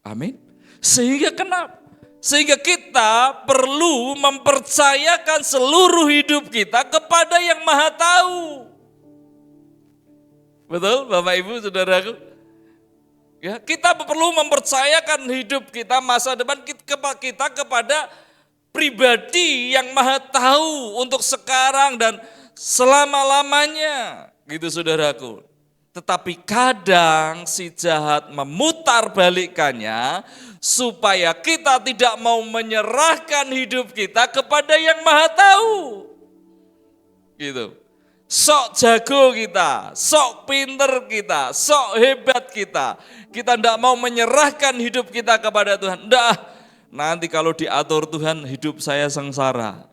Amin. Sehingga kenapa? Sehingga kita perlu mempercayakan seluruh hidup kita kepada yang Maha tahu. Betul Bapak Ibu Saudaraku? Ya, kita perlu mempercayakan hidup kita, masa depan kita kepada pribadi yang Maha tahu untuk sekarang dan selama-lamanya. Gitu saudaraku. Tetapi kadang si jahat memutarbalikkannya supaya kita tidak mau menyerahkan hidup kita kepada yang Maha tahu. Gitu. Sok jago kita, sok pinter kita, sok hebat kita. Kita tidak mau menyerahkan hidup kita kepada Tuhan. Tidak, nanti kalau diatur Tuhan hidup saya sengsara,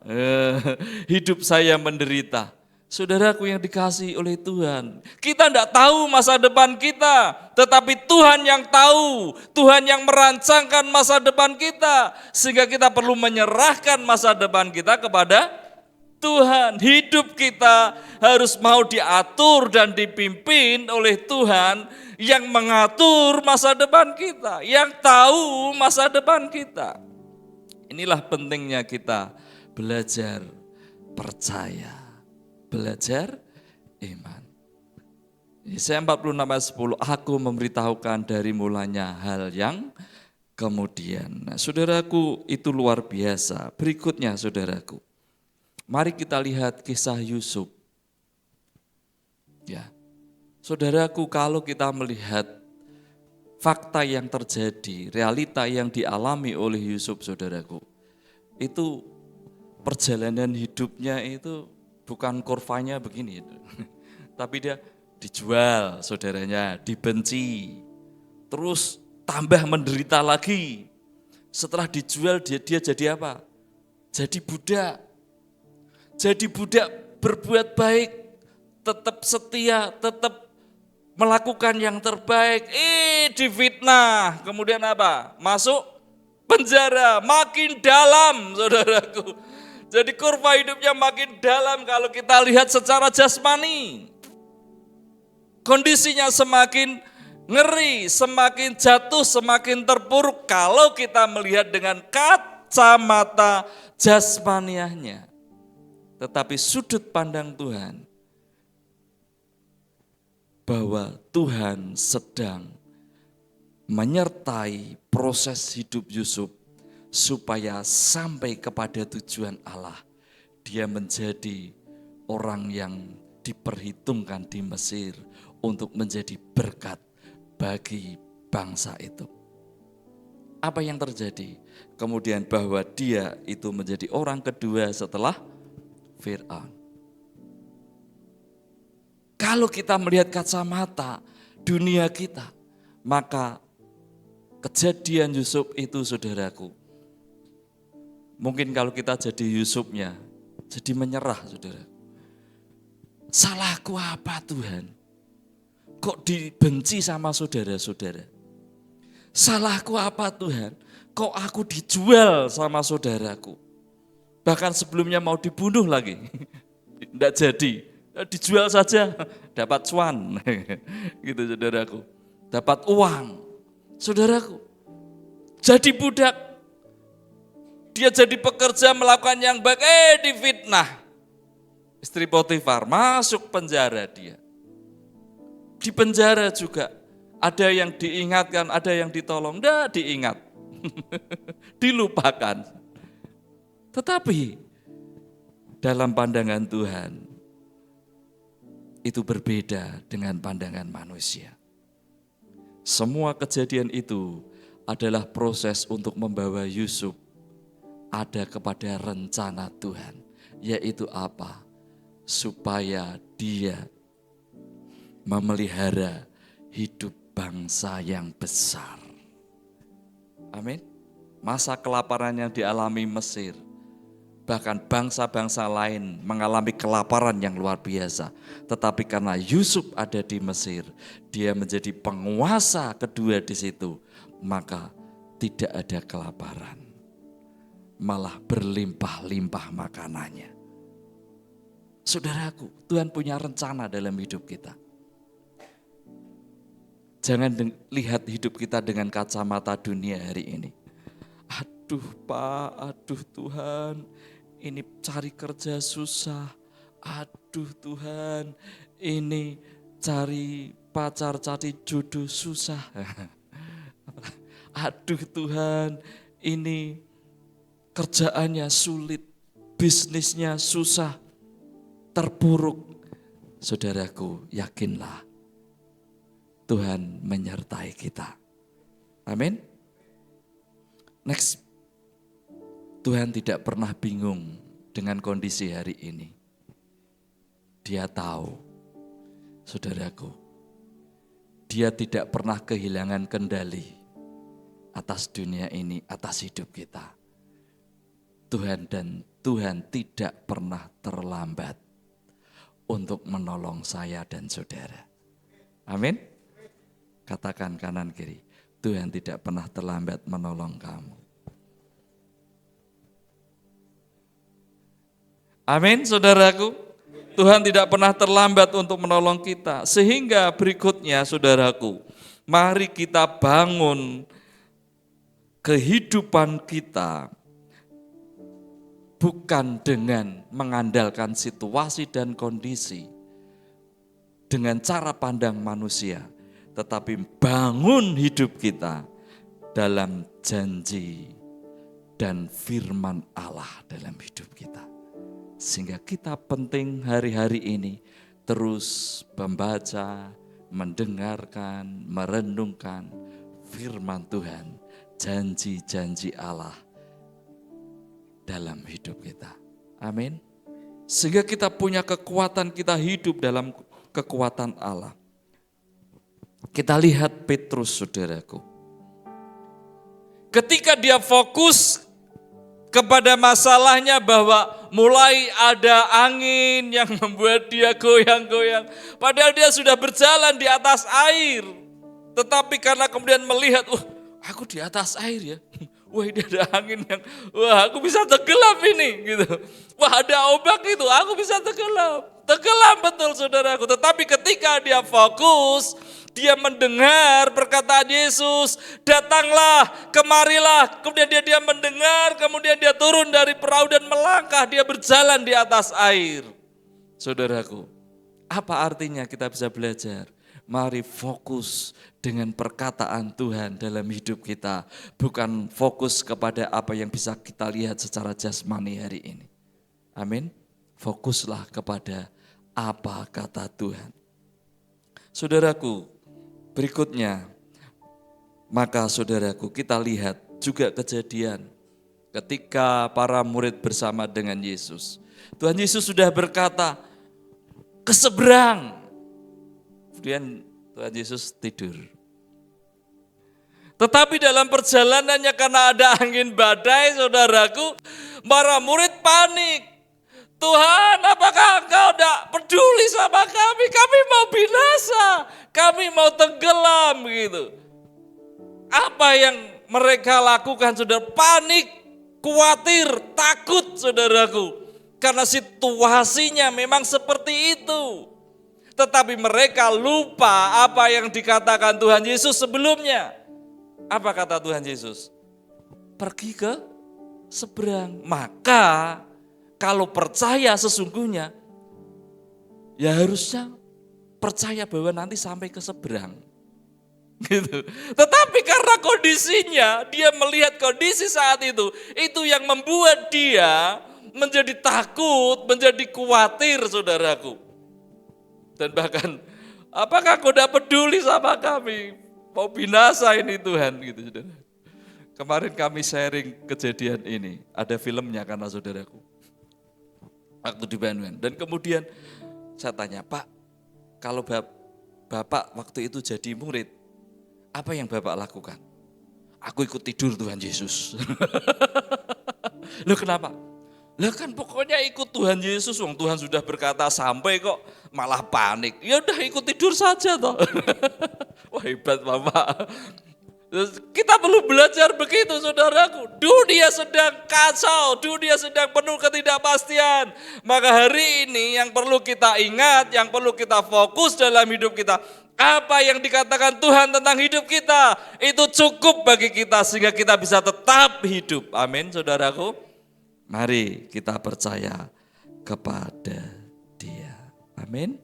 hidup saya menderita. Saudaraku yang dikasihi oleh Tuhan, kita tidak tahu masa depan kita, tetapi Tuhan yang tahu, Tuhan yang merancangkan masa depan kita. Sehingga kita perlu menyerahkan masa depan kita kepada Tuhan. Hidup kita harus mau diatur dan dipimpin oleh Tuhan yang mengatur masa depan kita, yang tahu masa depan kita. Inilah pentingnya kita belajar percaya, belajar iman. Yesaya 46 ayat 10, aku memberitahukan dari mulanya hal yang kemudian. Nah, saudaraku, itu luar biasa. Berikutnya saudaraku, mari kita lihat kisah Yusuf. Ya, saudaraku, kalau kita melihat fakta yang terjadi, realita yang dialami oleh Yusuf, saudaraku, itu perjalanan hidupnya itu bukan kurvanya begini, tapi dia dijual, saudaranya, dibenci, terus tambah menderita lagi. Setelah dijual dia jadi apa? Jadi budak. Jadi budak berbuat baik, tetap setia, tetap melakukan yang terbaik. Difitnah, kemudian apa? Masuk penjara, makin dalam saudaraku. Jadi kurva hidupnya makin dalam kalau kita lihat secara jasmani. Kondisinya semakin ngeri, semakin jatuh, semakin terpuruk kalau kita melihat dengan kacamata jasmaniahnya. Tetapi sudut pandang Tuhan, bahwa Tuhan sedang menyertai proses hidup Yusuf supaya sampai kepada tujuan Allah. Dia menjadi orang yang diperhitungkan di Mesir untuk menjadi berkat bagi bangsa itu. Apa yang terjadi? Kemudian bahwa dia itu menjadi orang kedua setelah Fir'aun. Kalau kita melihat kacamata dunia kita, maka kejadian Yusuf itu saudaraku, mungkin kalau kita jadi Yusufnya, jadi menyerah saudara. Salahku apa Tuhan? Kok dibenci sama saudara-saudara? Salahku apa Tuhan? Kok aku dijual sama saudaraku? Bahkan sebelumnya mau dibunuh lagi, tidak jadi. Dijual saja, dapat cuan, gitu saudaraku. Dapat uang, saudaraku. Jadi budak, dia jadi pekerja melakukan yang baik, difitnah. Istri Potifar masuk penjara dia. Di penjara juga ada yang diingatkan, ada yang ditolong, tidak diingat, dilupakan. Tetapi dalam pandangan Tuhan, itu berbeda dengan pandangan manusia. Semua kejadian itu adalah proses untuk membawa Yusuf ada kepada rencana Tuhan. Yaitu apa? Supaya dia memelihara hidup bangsa yang besar. Amin. Masa kelaparan yang dialami Mesir, bahkan bangsa-bangsa lain mengalami kelaparan yang luar biasa. Tetapi karena Yusuf ada di Mesir, dia menjadi penguasa kedua di situ, maka tidak ada kelaparan. malah berlimpah-limpah makanannya. Saudaraku, Tuhan punya rencana dalam hidup kita. Jangan lihat hidup kita dengan kacamata dunia hari ini. Aduh Pak, aduh Tuhan, ini cari kerja susah. Aduh Tuhan, ini cari pacar, cari jodoh susah. Aduh Tuhan, ini kerjaannya sulit, bisnisnya susah, terpuruk. Saudaraku, yakinlah Tuhan menyertai kita. Amin. Next, Tuhan tidak pernah bingung dengan kondisi hari ini. Dia tahu, saudaraku, Dia tidak pernah kehilangan kendali atas dunia ini, atas hidup kita. Tuhan tidak pernah terlambat untuk menolong saya dan saudara. Amin. Katakan kanan kiri, Tuhan tidak pernah terlambat menolong kamu. Amin, saudaraku. Tuhan tidak pernah terlambat untuk menolong kita. Sehingga berikutnya, saudaraku, mari kita bangun kehidupan kita bukan dengan mengandalkan situasi dan kondisi dengan cara pandang manusia, tetapi bangun hidup kita dalam janji dan firman Allah dalam hidup kita. Sehingga kita penting hari-hari ini terus membaca, mendengarkan, merenungkan firman Tuhan, janji-janji Allah dalam hidup kita. Amin. Sehingga kita punya kekuatan, kita hidup dalam kekuatan Allah. Kita lihat Petrus, saudaraku. Ketika dia fokus kepada masalahnya bahwa mulai ada angin yang membuat dia goyang-goyang. Padahal dia sudah berjalan di atas air. Tetapi karena kemudian melihat, aku di atas air ya. Wah, ini ada angin yang, aku bisa tenggelam ini gitu. Wah, ada ombak itu, aku bisa tenggelam. Tenggelam betul saudaraku. Tetapi ketika dia fokus, dia mendengar perkataan Yesus, datanglah, kemarilah. Kemudian dia mendengar, kemudian dia turun dari perahu dan melangkah, dia berjalan di atas air. Saudaraku, apa artinya kita bisa belajar? Mari fokus dengan perkataan Tuhan dalam hidup kita. Bukan fokus kepada apa yang bisa kita lihat secara jasmani hari ini. Amin. Fokuslah kepada apa kata Tuhan. Saudaraku, berikutnya, maka saudaraku kita lihat juga kejadian ketika para murid bersama dengan Yesus. Tuhan Yesus sudah berkata, ke seberang. Kemudian Tuhan Yesus tidur. Tetapi dalam perjalanannya karena ada angin badai, saudaraku, para murid panik. Tuhan, apakah engkau tidak peduli sama kami? Kami mau binasa, kami mau tenggelam gitu. Apa yang mereka lakukan, saudara? Panik, khawatir, takut, saudaraku. Karena situasinya memang seperti itu. Tetapi mereka lupa apa yang dikatakan Tuhan Yesus sebelumnya. Apa kata Tuhan Yesus? Pergi ke seberang. Maka kalau percaya sesungguhnya, ya harusnya percaya bahwa nanti sampai ke seberang. Gitu. Tetapi karena kondisinya, dia melihat kondisi saat itu yang membuat dia menjadi takut, menjadi khawatir, saudaraku. Dan bahkan, apakah kau tidak peduli sama kami? Mau binasa ini Tuhan, gitu saudara. Kemarin kami sharing kejadian ini, ada filmnya karena saudaraku. Waktu di Bandung. Dan kemudian saya tanya, Pak, kalau Bapak waktu itu jadi murid, apa yang Bapak lakukan? Aku ikut tidur Tuhan Yesus. Loh kenapa? Lah kan pokoknya ikut Tuhan Yesus, wong Tuhan sudah berkata sampai kok malah panik. Ya udah ikut tidur saja toh. Wah hebat Bapak. Kita perlu belajar begitu saudaraku. Dunia sedang kacau, dunia sedang penuh ketidakpastian. Maka hari ini yang perlu kita ingat, yang perlu kita fokus dalam hidup kita. Apa yang dikatakan Tuhan tentang hidup kita, itu cukup bagi kita sehingga kita bisa tetap hidup. Amin saudaraku. Mari kita percaya kepada Dia. Amin.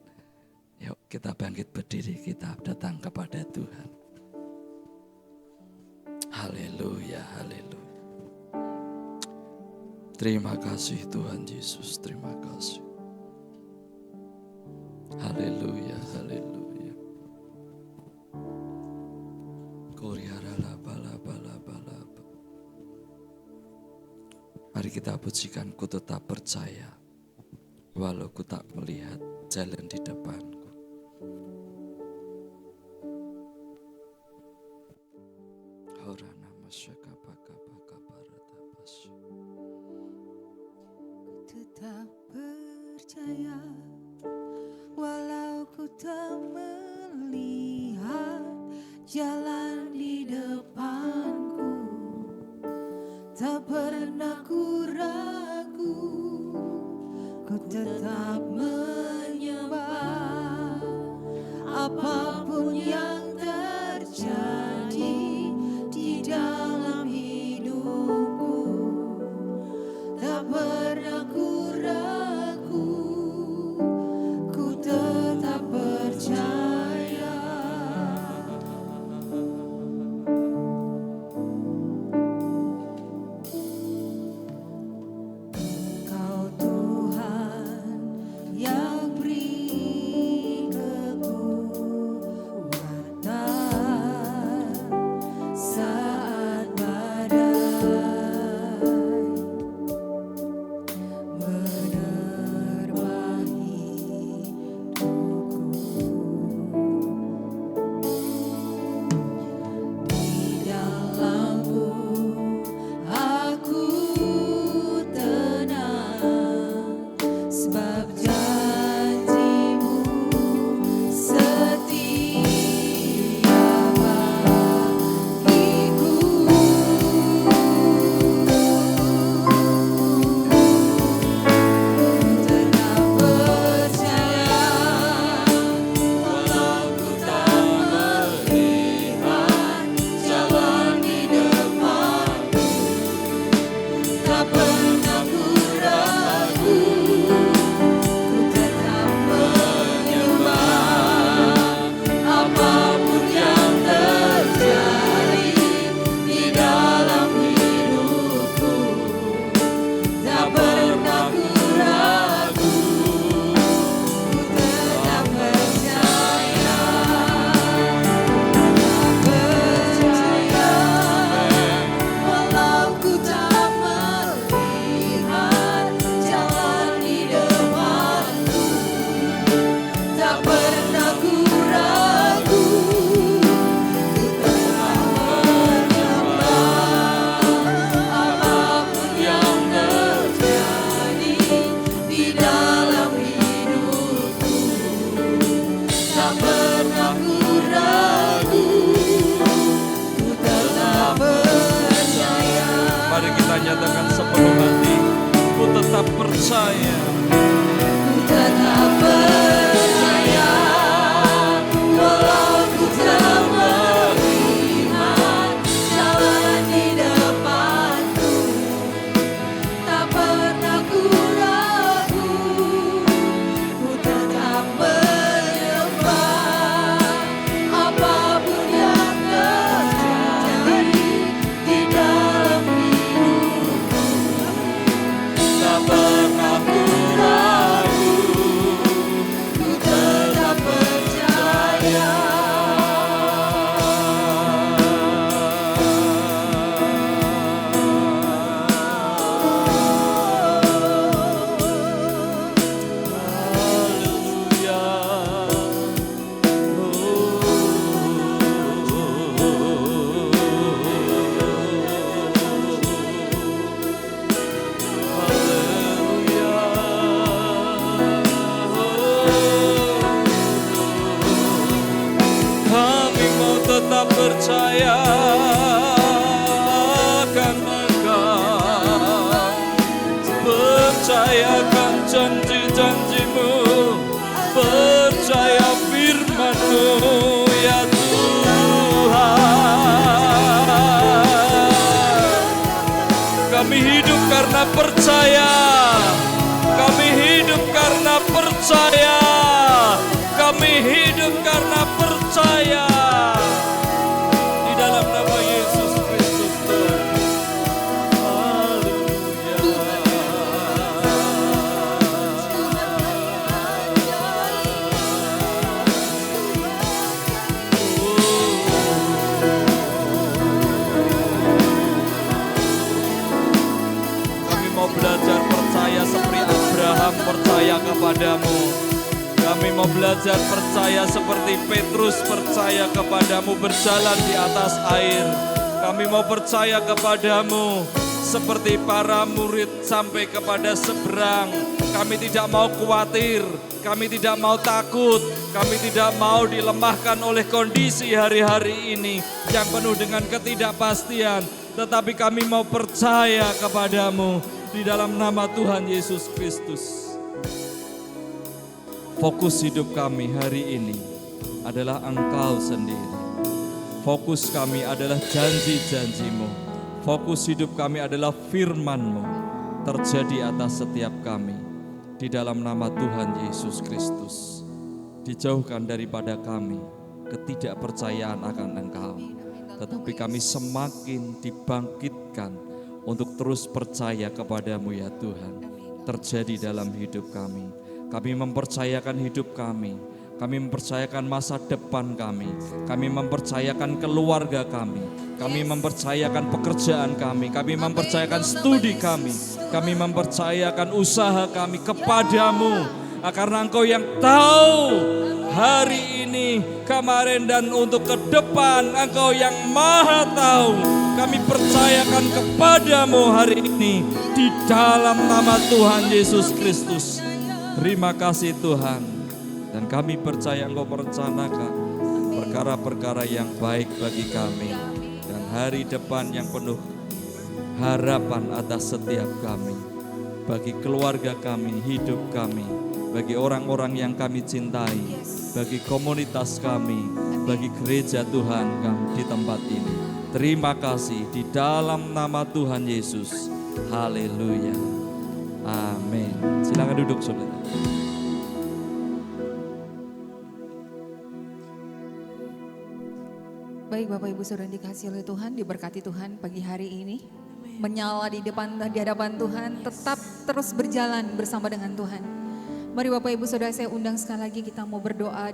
Yuk kita bangkit berdiri, kita datang kepada Tuhan. Haleluya, haleluya. Terima kasih Tuhan Yesus, terima kasih. Haleluya, haleluya. Mari kita pujikan, ku tetap percaya, walau ku tak melihat jalan di depanku. Tetap percaya walau ku tak melihat jalan di depanku, tak pernah ku ragu, ku tetap menyembah apapun yang terjadi di dalam hidupku, tak pernah ku ragu, ku tetap percaya. Engkau Tuhan yang beri kekuatan saat badai menerpa hidupku. Di dalam-Mu aku tenang, sebab janji-Mu setia bagiku. Tetap percaya walau ku tak melihat jalan di depanku, tak pernah ku ragu, ku tetap menyembah apapun yang terjadi di dalam hidupku, tak pernah ku ragu, ku tetap percaya. Percaya walau ku tak melihat jalan di depanku, tak pernah ku ragu, ku tetap menyembah apapun yang terjadi di dalam hidupku, tak pernah ku ragu, ku tetap percaya. Mari kita nyatakan sepenuh hati, ku tetap percaya. Ku tetap percaya walau ku tak melihat jalan di depanku, tak pernah ku ragu, ku tetap menyembah apapun yang terjadi di dalam hidupku, tak pernah ku tetap percaya akan Engkau, percayakan janji-janji-Mu, percaya firman-Mu ya Tuhan. Kami hidup karena percaya, kami hidup karena percaya, kami hidup karena percaya. Di dalam nama Yesus Kristus Tuhan. Haleluya. Kami mau belajar percaya seperti Abraham percaya kepadamu. Kami mau belajar percaya seperti Petrus percaya kepadamu berjalan di atas air. Kami mau percaya kepadamu seperti para murid sampai kepada seberang. Kami tidak mau khawatir, kami tidak mau takut, kami tidak mau dilemahkan oleh kondisi hari-hari ini yang penuh dengan ketidakpastian. Tetapi kami mau percaya kepadamu di dalam nama Tuhan Yesus Kristus. Fokus hidup kami hari ini adalah Engkau sendiri. Fokus kami adalah janji-janji-Mu. Fokus hidup kami adalah firman-Mu terjadi atas setiap kami. Di dalam nama Tuhan Yesus Kristus. Dijauhkan daripada kami ketidakpercayaan akan Engkau. Tetapi kami semakin dibangkitkan untuk terus percaya kepadamu ya Tuhan. Terjadi dalam hidup kami. Kami mempercayakan hidup kami mempercayakan masa depan kami mempercayakan keluarga kami mempercayakan pekerjaan kami mempercayakan studi kami mempercayakan usaha kami kepadamu. Karena Engkau yang tahu hari ini, kemarin dan untuk ke depan, Engkau yang maha tahu. Kami percayakan kepadamu hari ini di dalam nama Tuhan Yesus Kristus. Terima kasih Tuhan, dan kami percaya Engkau merencanakan perkara-perkara yang baik bagi kami dan hari depan yang penuh harapan atas setiap kami, bagi keluarga kami, hidup kami, bagi orang-orang yang kami cintai, bagi komunitas kami, bagi gereja Tuhan kami di tempat ini. Terima kasih di dalam nama Tuhan Yesus. Haleluya. Amin. Silakan duduk saudara. Baik Bapak Ibu Saudara dikasihi oleh Tuhan, diberkati Tuhan pagi hari ini. Menyala di hadapan Tuhan, tetap terus berjalan bersama dengan Tuhan. Mari Bapak Ibu Saudara, saya undang sekali lagi kita mau berdoa.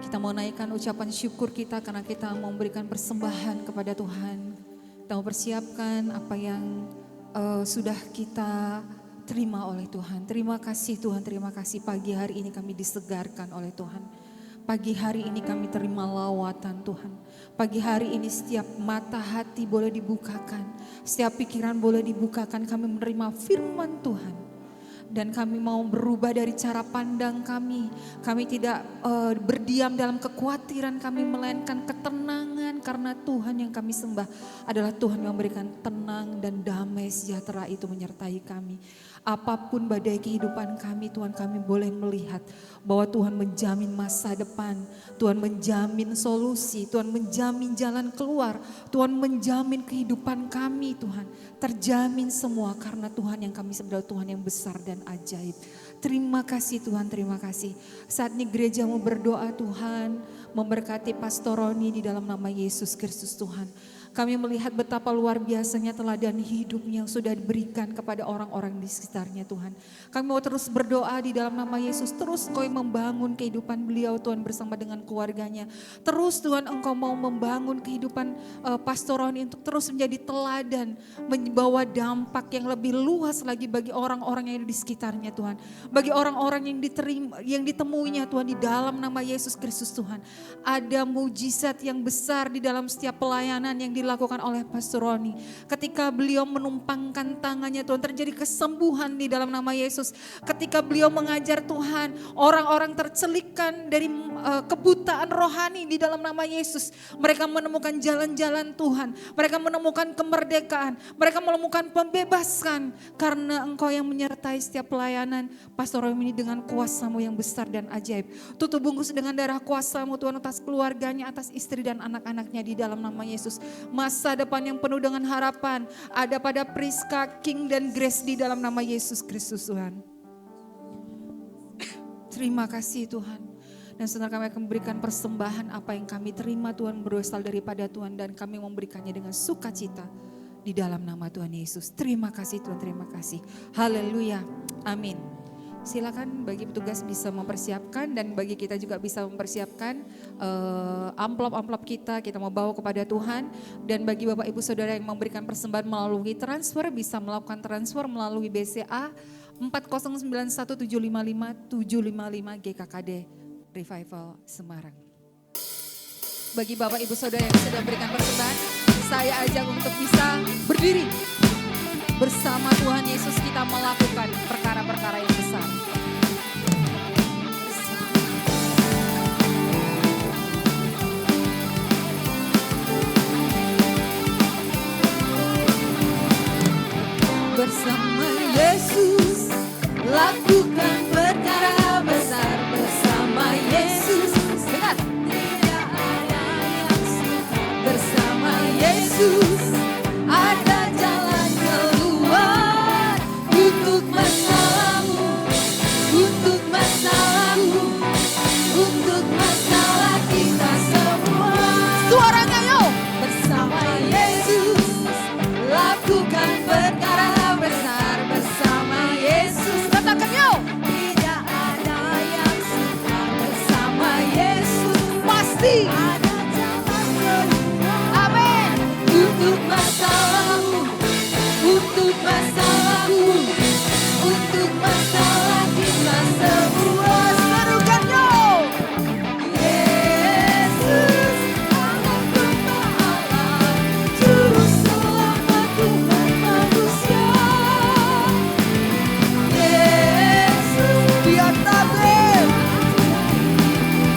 Kita mau naikkan ucapan syukur kita karena kita mau memberikan persembahan kepada Tuhan. Kita mau persiapkan apa yang sudah kita terima oleh Tuhan. Terima kasih Tuhan, terima kasih pagi hari ini kami disegarkan oleh Tuhan. Pagi hari ini kami terima lawatan Tuhan. Pagi hari ini setiap mata hati boleh dibukakan. Setiap pikiran boleh dibukakan. Kami menerima firman Tuhan. Dan kami mau berubah dari cara pandang kami. Kami tidak berdiam dalam kekhawatiran kami, melainkan ketenangan. Karena Tuhan yang kami sembah adalah Tuhan yang memberikan tenang dan damai sejahtera itu menyertai kami. Apapun badai kehidupan kami, Tuhan, kami boleh melihat bahwa Tuhan menjamin masa depan, Tuhan menjamin solusi, Tuhan menjamin jalan keluar, Tuhan menjamin kehidupan kami, Tuhan. Terjamin semua karena Tuhan yang kami sembah, Tuhan yang besar dan ajaib. Terima kasih Tuhan, terima kasih. Saat ini gereja mau berdoa Tuhan, memberkati Pastor Roni di dalam nama Yesus Kristus Tuhan. Kami melihat betapa luar biasanya teladan hidupnya yang sudah diberikan kepada orang-orang di sekitarnya Tuhan. Kami mau terus berdoa di dalam nama Yesus. Terus Engkau membangun kehidupan beliau Tuhan bersama dengan keluarganya. Terus Tuhan Engkau mau membangun kehidupan Pastor Roni untuk terus menjadi teladan. Membawa dampak yang lebih luas lagi bagi orang-orang yang ada di sekitarnya Tuhan. Bagi orang-orang yang ditemuinya Tuhan di dalam nama Yesus Kristus Tuhan. Ada mujizat yang besar di dalam setiap pelayanan yang dilakukan oleh Pastor Roni. Ketika beliau menumpangkan tangannya Tuhan, terjadi kesembuhan di dalam nama Yesus. Ketika beliau mengajar Tuhan, orang-orang tercelikkan dari kebutaan rohani di dalam nama Yesus. Mereka menemukan jalan-jalan Tuhan, mereka menemukan kemerdekaan, mereka menemukan pembebasan. Karena Engkau yang menyertai setiap pelayanan Pastor Roni dengan kuasa-Mu yang besar dan ajaib. Tutup bungkus dengan darah kuasa-Mu Tuhan atas keluarganya, atas istri dan anak-anaknya di dalam nama Yesus. Masa depan yang penuh dengan harapan ada pada Priska, King dan Grace di dalam nama Yesus Kristus Tuhan. Terima kasih Tuhan. Dan saudara kami akan memberikan persembahan apa yang kami terima Tuhan berasal daripada Tuhan. Dan kami memberikannya dengan sukacita di dalam nama Tuhan Yesus. Terima kasih Tuhan, terima kasih. Haleluya, amin. Silakan bagi petugas bisa mempersiapkan dan bagi kita juga bisa mempersiapkan amplop-amplop kita mau bawa kepada Tuhan. Dan bagi Bapak Ibu Saudara yang memberikan persembahan melalui transfer bisa melakukan transfer melalui BCA 4091755 GKKD Revival Semarang. Bagi Bapak Ibu Saudara yang sudah memberikan persembahan, saya ajak untuk bisa berdiri. Bersama Tuhan Yesus kita melakukan perkara-perkara yang besar. Bersama Yesus lakukan perkara besar. Bersama Yesus, dengar. Tidak ada yang sukar. Bersama Yesus ada jalan keluar untuk masalahmu, untuk masalahmu, untuk masalah kita semua. Suaranya yuk. Bersama Yesus lakukan perkara besar. Bersama Yesus katakan yuk. Tidak ada yang sukar. Bersama Yesus pasti ada jalan keluar. Amin. Untuk masalahmu, untuk masalahmu, untuk masalah kita semua. Serukan yuk. Yesus anak domba Allah, juru selamat umat manusia. Yesus dia tabib,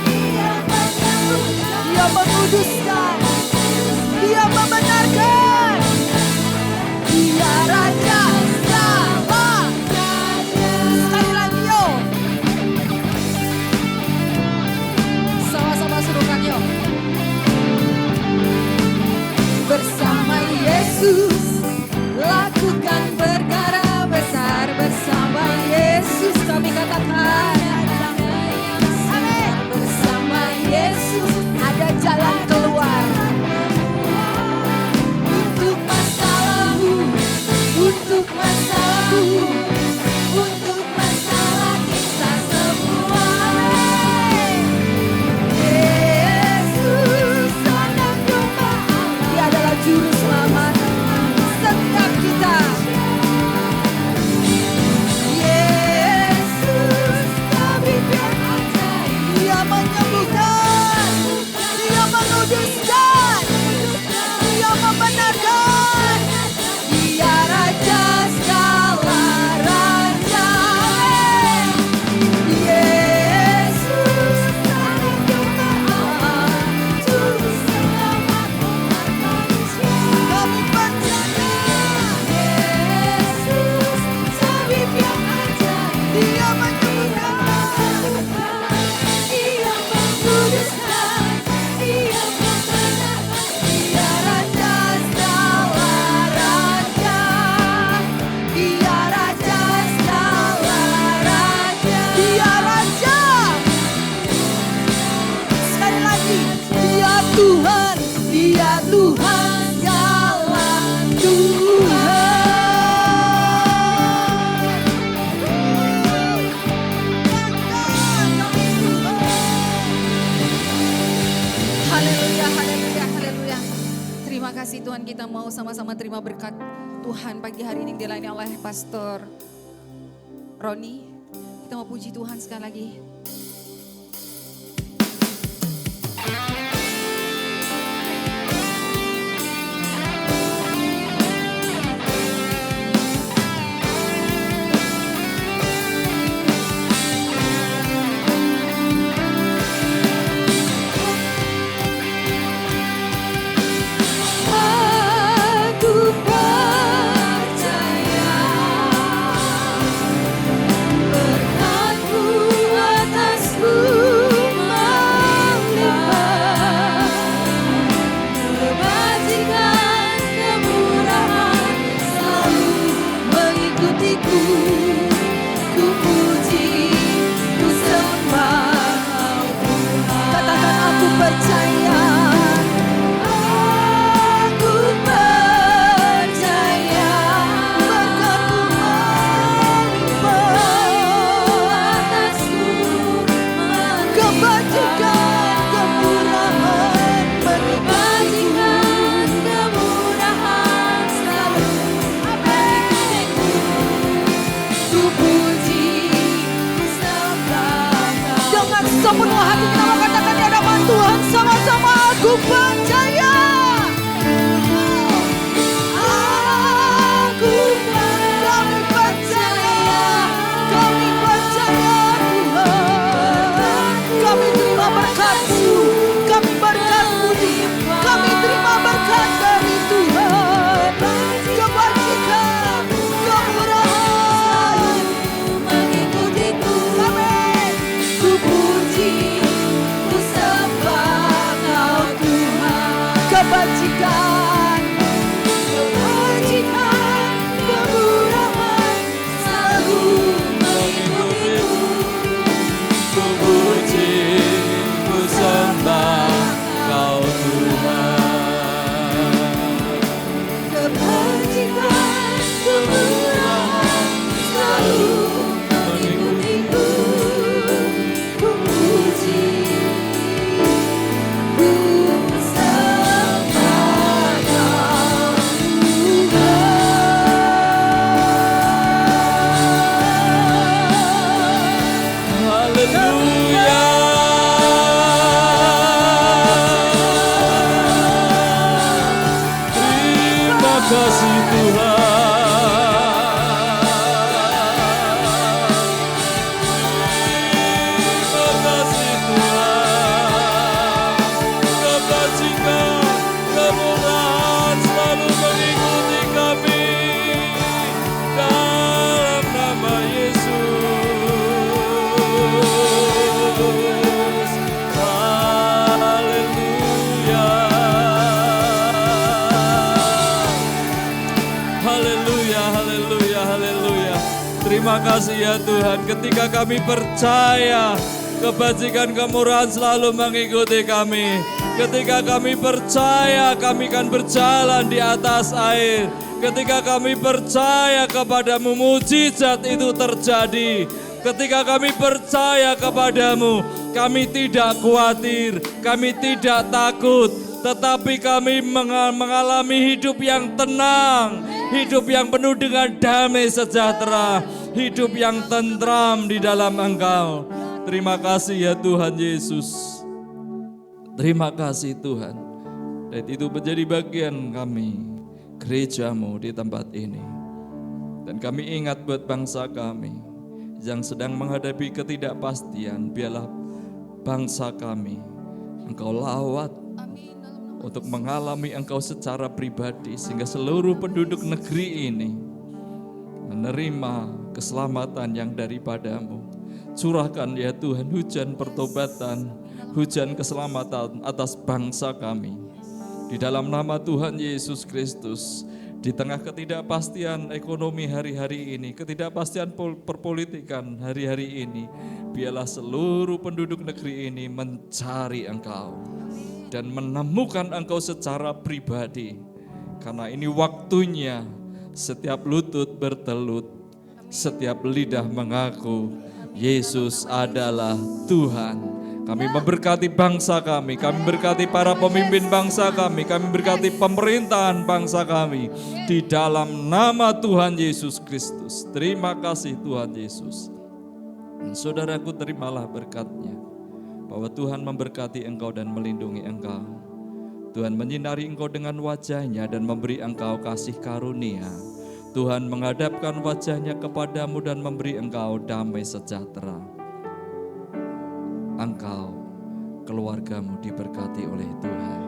dia menyembuhkan, dia menguduskan, dia membenarkan. Dia Raja Sama. Sekali lagi yuk. Sama-sama suruhkan yuk. Bersama Yesus lakukan perkara besar. Bersama Yesus kami katakan amin. Bersama Yesus ada jalan keluar. Untuk masalahmu, untuk masalahmu, untuk masalah kita semua. Yesus anak domba Allah, dia adalah juru selamat setiap kita. Yesus tabib yang ajaib, dia menyembuhkan, dia menguduskan, dia membenarkan. Dia Raja segala raja. Yesus anak domba Allah, juru selamat umat manusia. Kami percaya Yesus tabib yang ajaib, dia menyembuhkan, dia menguduskan, dia membenarkan. Dia Raja segala raja, dia Raja segala raja, dia Raja. Sekali lagi, dia Tuhan, dia Tuhan segala Tuhan. Haleluya, haleluya, haleluya. Terima kasih Tuhan, kita mau sama-sama terima berkat Tuhan pagi hari ini dilayani oleh Pastor Roni. Kita mau puji Tuhan sekali lagi. percaya, aku percaya, berkat-Mu melimpah atasku, kebajikan, kemurahan selalu mengikutiku. Ku puji, ku sembah Kau. Dengan sepenuh hati kita mau katakan di hadapan Tuhan sama-sama, aku percaya. Kami percaya Tuhan. Kami terima berkat-Mu, kami berkat-Mu, kami terima berkat dari Tuhan. Kebajikan, kemurahan mengikutiku. Amin. Ku puji, ku sembah Kau Tuhan. Kebajikan, kemurahan selalu mengikutiku. Ku puji, ku sembah Kau Tuhan. Kebajikan, kemurahan selalu mengikutiku. Ku puji, ku sembah Kau Tuhan. Haleluya. Terima kasih Tuhan. Terima kasih Tuhan. Kebajikan, kemurahan selalu mengikuti kami dalam nama Yesus. Haleluya. Haleluya, haleluya, haleluya. Terima kasih ya Tuhan, ketika kami percaya kebajikan kemurahan selalu mengikuti kami. Ketika kami percaya kami akan berjalan di atas air. Ketika kami percaya kepadamu mujizat itu terjadi. Ketika kami percaya kepadamu, kami tidak khawatir, kami tidak takut, tetapi kami mengalami hidup yang tenang, hidup yang penuh dengan damai sejahtera, hidup yang tentram di dalam Engkau. Terima kasih ya Tuhan Yesus. Terima kasih Tuhan. Dan itu menjadi bagian kami, gerejamu di tempat ini. Dan kami ingat buat bangsa kami yang sedang menghadapi ketidakpastian, biarlah bangsa kami Engkau lawat untuk mengalami Engkau secara pribadi, sehingga seluruh penduduk negeri ini menerima keselamatan yang daripadamu. Curahkan ya Tuhan hujan pertobatan, hujan keselamatan atas bangsa kami. Di dalam nama Tuhan Yesus Kristus, di tengah ketidakpastian ekonomi hari-hari ini, ketidakpastian perpolitikan hari-hari ini, biarlah seluruh penduduk negeri ini mencari Engkau dan menemukan Engkau secara pribadi. Karena ini waktunya setiap lutut bertelut, setiap lidah mengaku Yesus adalah Tuhan. Kami memberkati bangsa kami memberkati para pemimpin bangsa kami memberkati pemerintahan bangsa kami. Di dalam nama Tuhan Yesus Kristus. Terima kasih Tuhan Yesus. Dan saudaraku, terimalah berkat-Nya, bahwa Tuhan memberkati engkau dan melindungi engkau. Tuhan menyinari engkau dengan wajah-Nya dan memberi engkau kasih karunia. Tuhan menghadapkan wajah-Nya kepadamu dan memberi engkau damai sejahtera. Engkau, keluargamu diberkati oleh Tuhan.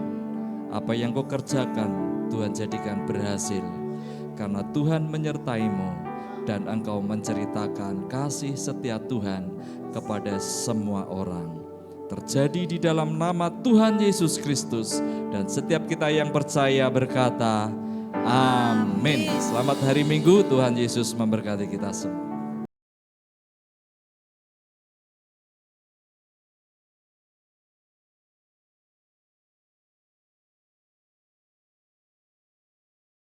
Apa yang kau kerjakan, Tuhan jadikan berhasil. Karena Tuhan menyertaimu dan engkau menceritakan kasih setia Tuhan kepada semua orang. Terjadi di dalam nama Tuhan Yesus Kristus. Dan setiap kita yang percaya berkata, amin. Selamat hari Minggu, Tuhan Yesus memberkati kita semua.